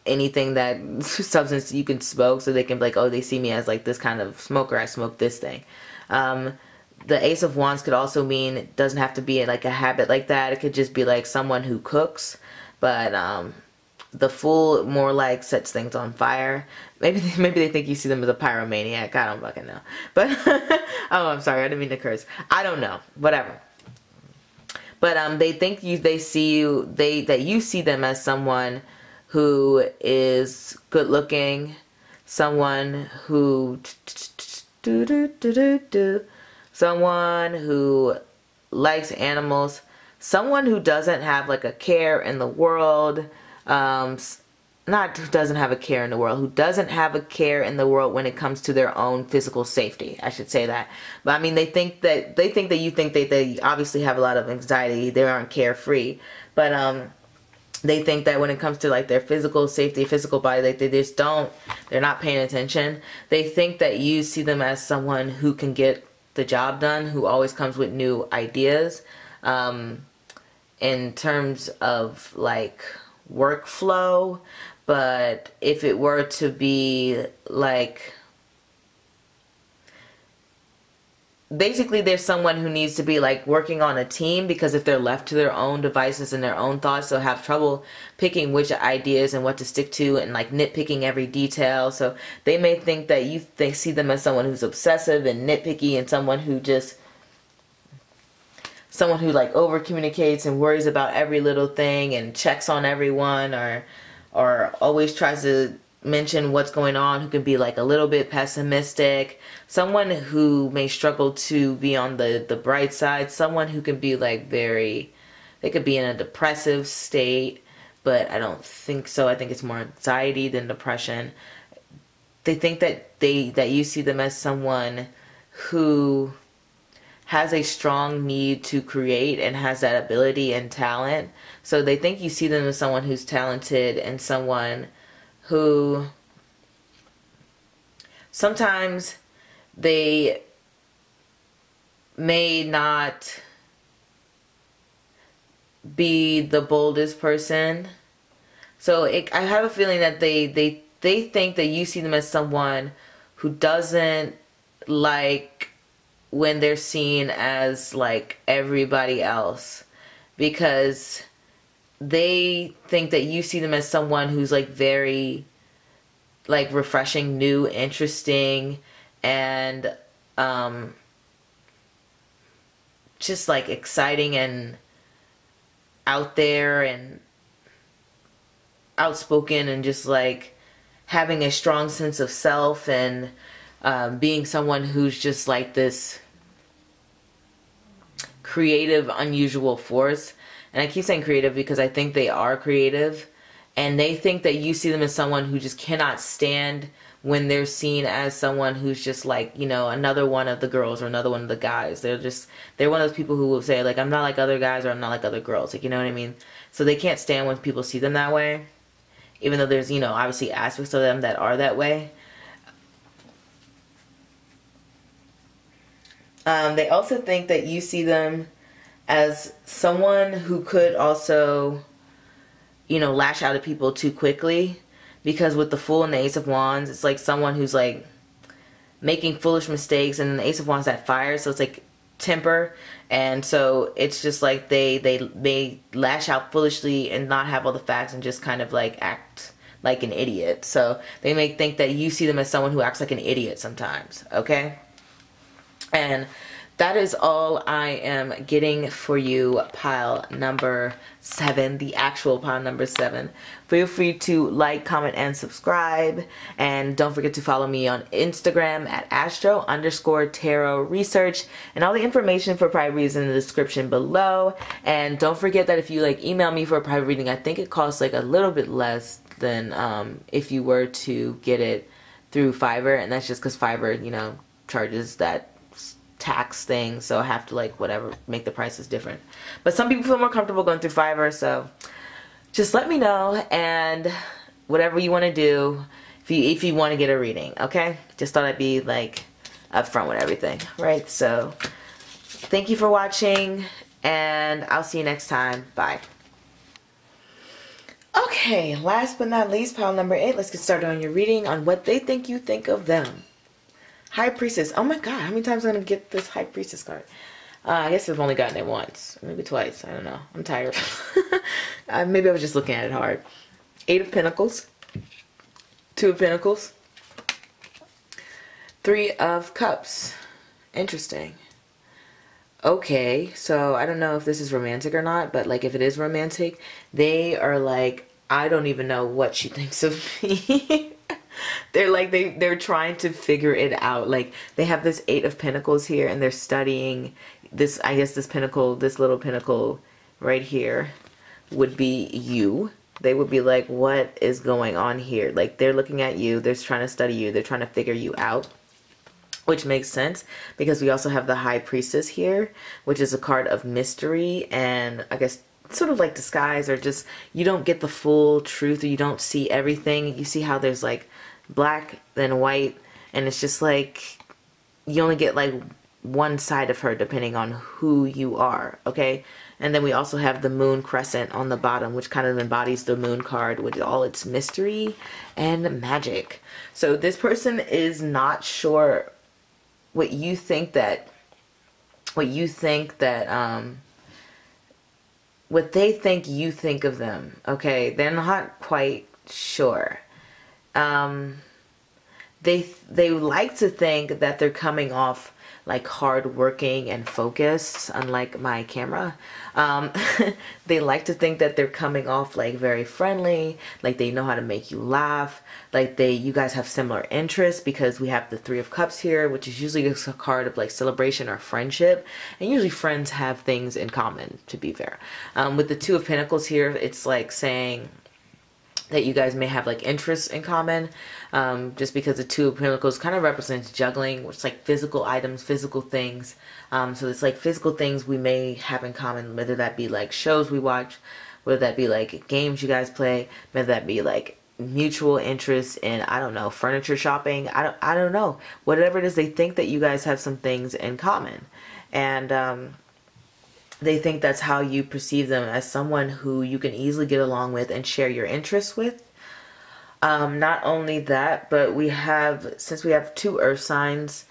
Anything that substance you can smoke, so they can be like, oh, they see me as like this kind of smoker, I smoke this thing. The Ace of Wands could also mean, it doesn't have to be like a habit like that. It could just be like someone who cooks, but the Fool more like sets things on fire. Maybe they think you see them as a pyromaniac. I don't fucking know. But oh, I'm sorry, I didn't mean to curse. I don't know. Whatever. But they think that you see them as someone who is good looking, someone who someone who likes animals, someone who doesn't have like a care in the world, not who doesn't have a care in the world, who doesn't have a care in the world when it comes to their own physical safety. I should say that. But I mean, they think that you think that they obviously have a lot of anxiety. They aren't carefree. But They think that when it comes to like their physical safety, physical body, like they just they're not paying attention. They think that you see them as someone who can get the job done, who always comes with new ideas. In terms of like workflow, but if it were to be like, basically there's someone who needs to be like working on a team, because if they're left to their own devices and their own thoughts, they'll have trouble picking which ideas and what to stick to, and like nitpicking every detail. So they may think that they see them as someone who's obsessive and nitpicky, and someone who like over communicates and worries about every little thing and checks on everyone, or always tries to mention what's going on, who can be like a little bit pessimistic, someone who may struggle to be on the bright side, someone who can be like they could be in a depressive state, but I don't think so. I think it's more anxiety than depression. They think that you see them as someone who has a strong need to create and has that ability and talent. So they think you see them as someone who's talented, and someone who sometimes they may not be the boldest person. So I have a feeling that they think that you see them as someone who doesn't like when they're seen as like everybody else, because they think that you see them as someone who's like very like refreshing, new, interesting, and just like exciting and out there and outspoken, and just like having a strong sense of self, and being someone who's just like this creative, unusual force. And I keep saying creative because I think they are creative, and they think that you see them as someone who just cannot stand when they're seen as someone who's just like, you know, another one of the girls or another one of the guys. They're one of those people who will say like, I'm not like other guys, or I'm not like other girls, like, you know what I mean? So they can't stand when people see them that way, even though there's, you know, obviously aspects of them that are that way. They also think that you see them as someone who could also, you know, lash out at people too quickly, because with the Fool and the Ace of Wands, it's like someone who's like making foolish mistakes, and the Ace of Wands that fire, so it's like temper, and so it's just like they lash out foolishly and not have all the facts, and just kind of like act like an idiot. So they may think that you see them as someone who acts like an idiot sometimes, okay? And that is all I am getting for you, pile number 7, the actual pile number 7. Feel free to like, comment, and subscribe. And don't forget to follow me on Instagram at Astro_Tarot Research. And all the information for private readings in the description below. And don't forget that if you like email me for a private reading, I think it costs like a little bit less than if you were to get it through Fivver. And that's just because Fivver, you know, charges that tax thing, so I have to like whatever make the prices different. But some people feel more comfortable going through Fivver, so just let me know, and whatever you want to do, if you want to get a reading, okay? Just thought I'd be like upfront with everything, right? So thank you for watching, and I'll see you next time. Bye. Okay, last but not least, pile number 8. Let's get started on your reading on what they think you think of them. High Priestess. Oh my god, how many times am I going to get this High Priestess card? I guess I've only gotten it once. Maybe twice. I don't know. I'm tired. Maybe I was just looking at it hard. 8 of Pentacles. 2 of Pentacles. 3 of Cups. Interesting. Okay, so I don't know if this is romantic or not, but like if it is romantic, they are like, I don't even know what she thinks of me. They're like, they're trying to figure it out. Like, they have this 8 of Pentacles here, and they're studying this. I guess this pentacle, this little pentacle right here would be you. They would be like, what is going on here? Like, they're looking at you. They're trying to study you. They're trying to figure you out, which makes sense because we also have the High Priestess here, which is a card of mystery and I guess sort of like disguise, or just you don't get the full truth, or you don't see everything. You see how there's like black then white, and it's just like you only get like one side of her depending on who you are, okay? And then we also have the moon crescent on the bottom, which kind of embodies the moon card with all its mystery and magic. So this person is not sure what you think that what they think you think of them, okay? They're not quite sure. They like to think that they're coming off like hardworking and focused, unlike my camera. They like to think that they're coming off like very friendly, like they know how to make you laugh, like you guys have similar interests, because we have the Three of Cups here, which is usually a card of like celebration or friendship, and usually friends have things in common, to be fair. With the Two of Pentacles here, it's like saying that you guys may have like interests in common, just because the Two of Pentacles kind of represents juggling, which is like physical items, physical things. So it's like physical things we may have in common, whether that be like shows we watch, whether that be like games you guys play, whether that be like mutual interest in, I don't know, furniture shopping. I don't know. Whatever it is, they think that you guys have some things in common. And they think that's how you perceive them, as someone who you can easily get along with and share your interests with. Not only that, but since we have two earth signs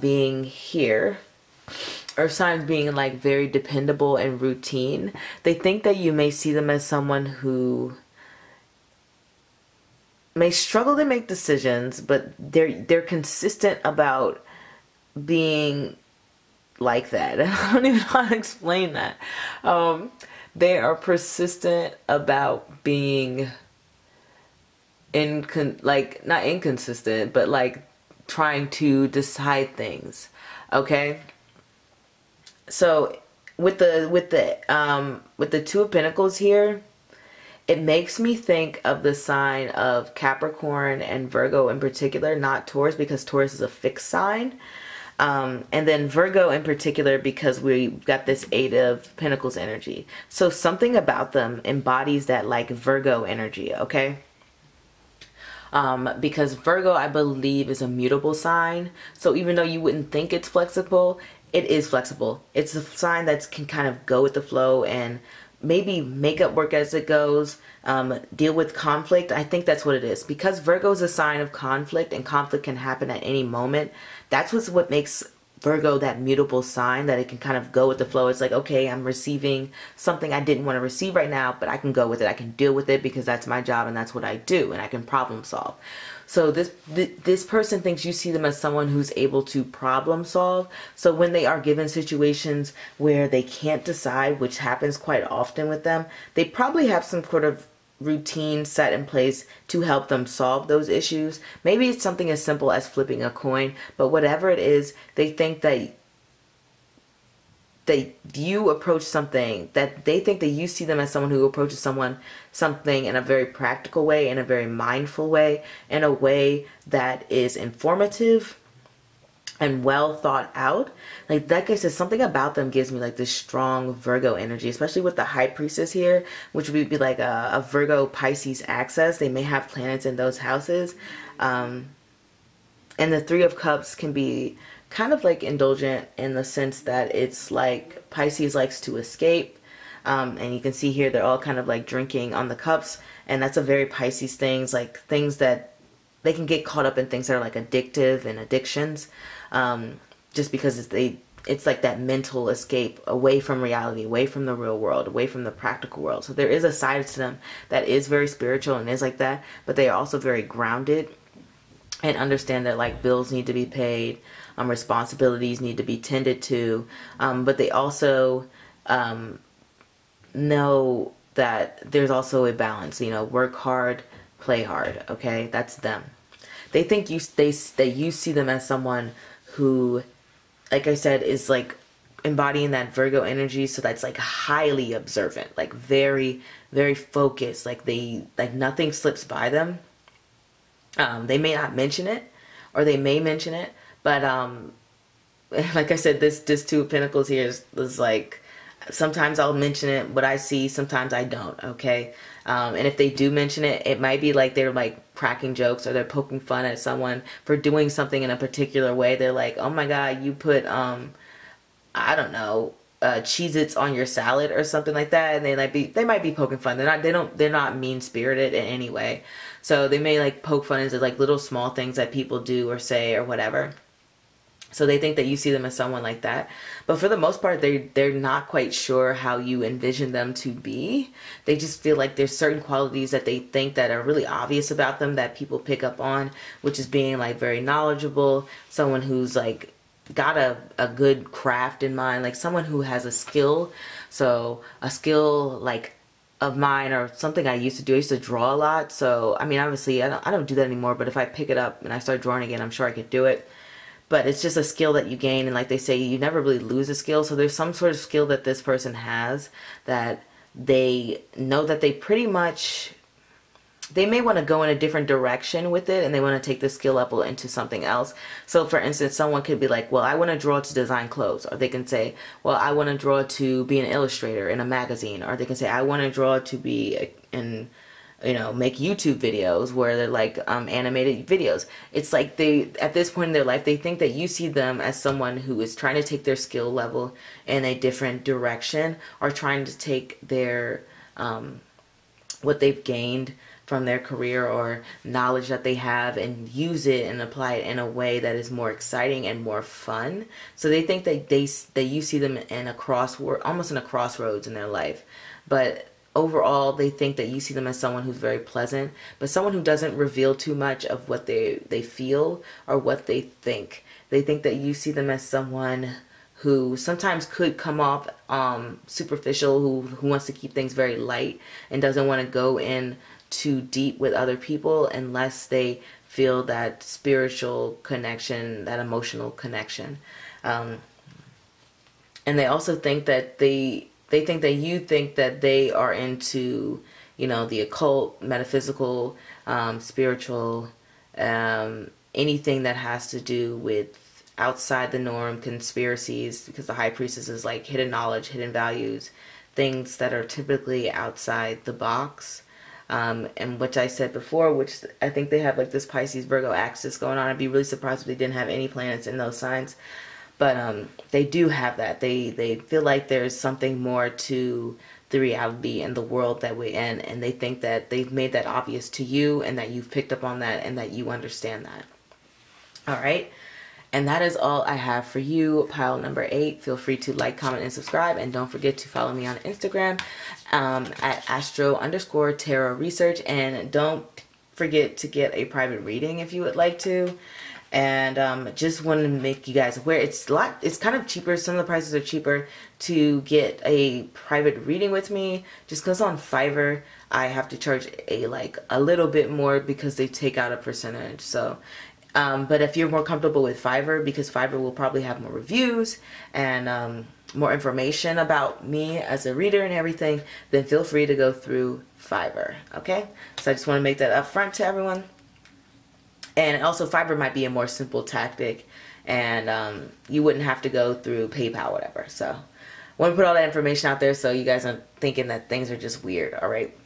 being here, earth signs being like very dependable and routine, they think that you may see them as someone who may struggle to make decisions, but they're consistent about being like that. I don't even know how to explain that. They are persistent about being not inconsistent, but like trying to decide things. Okay. So with the Two of Pentacles here, it makes me think of the sign of Capricorn and Virgo in particular, not Taurus, because Taurus is a fixed sign. And then Virgo in particular, because we've got this Eight of Pentacles energy. So something about them embodies that like Virgo energy, okay? Because Virgo, I believe, is a mutable sign. So even though you wouldn't think it's flexible, it is flexible. It's a sign that can kind of go with the flow and maybe make up work as it goes, deal with conflict. I think that's what it is. Because Virgo is a sign of conflict, and conflict can happen at any moment. That's what makes Virgo that mutable sign, that it can kind of go with the flow. It's like, okay, I'm receiving something I didn't want to receive right now, but I can go with it. I can deal with it because that's my job and that's what I do, and I can problem solve. So this person thinks you see them as someone who's able to problem solve. So when they are given situations where they can't decide, which happens quite often with them, they probably have some sort of routine set in place to help them solve those issues. Maybe it's something as simple as flipping a coin, but whatever it is, they think that you approach something, that they think that you see them as someone who approaches something in a very practical way, in a very mindful way, in a way that is informative and well thought out. Like that guy says, something about them gives me like this strong Virgo energy, especially with the High Priestess here, which would be like a Virgo Pisces axis. They may have planets in those houses. And the Three of Cups can be kind of like indulgent in the sense that it's like Pisces likes to escape. And you can see here they're all kind of like drinking on the cups, and that's a very Pisces things, like things that they can get caught up in, things that are like addictive and addictions, just because it's like that mental escape away from reality, away from the real world, away from the practical world. So there is a side to them that is very spiritual and is like that, but they are also very grounded and understand that like bills need to be paid, responsibilities need to be tended to, but they also know that there's also a balance, you know, work hard, play hard, okay? That's them. They think you see them as someone who, like I said, is like embodying that Virgo energy, so that's like highly observant, like very, very focused, like nothing slips by them. They may not mention it, or they may mention it, but like I said, this Two of Pentacles here is like, Sometimes I'll mention it, what I see, sometimes I don't, okay? And if they do mention it, it might be like they're like cracking jokes or they're poking fun at someone for doing something in a particular way. They're like, oh my God, you put, I don't know, Cheez-Its on your salad or something like that. And they might be poking fun. They're not mean spirited in any way. So they may like poke fun at like little small things that people do or say or whatever. So they think that you see them as someone like that. But for the most part, they're not quite sure how you envision them to be. They just feel like there's certain qualities that they think that are really obvious about them that people pick up on, which is being like very knowledgeable, someone who's like got a good craft in mind, like someone who has a skill. So a skill like of mine or something I used to do. I used to draw a lot. So, I mean, obviously I don't do that anymore, but if I pick it up and I start drawing again, I'm sure I could do it. But it's just a skill that you gain, and like they say, you never really lose a skill. So there's some sort of skill that this person has that they know that they pretty much, they may want to go in a different direction with it, and they want to take the skill level into something else. So for instance, someone could be like, well, I want to draw to design clothes. Or they can say, well, I want to draw to be an illustrator in a magazine. Or they can say, I want to draw to be in, make YouTube videos where they're like animated videos. It's like they, at this point in their life, they think that you see them as someone who is trying to take their skill level in a different direction, or trying to take their, what they've gained from their career or knowledge that they have and use it and apply it in a way that is more exciting and more fun. So they think that that you see them in almost in a crossroads in their life. But overall, they think that you see them as someone who's very pleasant, but someone who doesn't reveal too much of what they feel or what they think. They think that you see them as someone who sometimes could come off superficial, who wants to keep things very light and doesn't want to go in too deep with other people unless they feel that spiritual connection, that emotional connection. And they also think that they think that you think that they are into, the occult, metaphysical, spiritual, anything that has to do with outside the norm, conspiracies, because the high priestess is like hidden knowledge, hidden values, things that are typically outside the box. And which I said before, which I think they have like this Pisces Virgo axis going on. I'd be really surprised if they didn't have any planets in those signs. But they do have that. They feel like there's something more to the reality and the world that we're in, and they think that they've made that obvious to you and that you've picked up on that and that you understand that. All right. And that is all I have for you, pile number 8. Feel free to like, comment, and subscribe. And don't forget to follow me on Instagram at Astro_Tarot Research. And don't forget to get a private reading if you would like to. And just want to make you guys aware, it's kind of cheaper. Some of the prices are cheaper to get a private reading with me, just because on Fivver I have to charge a little bit more because they take out a percentage. So but if you're more comfortable with Fivver, because Fivver will probably have more reviews and more information about me as a reader and everything, then feel free to go through Fivver. Okay, so I just want to make that upfront to everyone. And also, Fivver might be a more simple tactic, and you wouldn't have to go through PayPal, whatever. So, I want to put all that information out there so you guys aren't thinking that things are just weird, all right?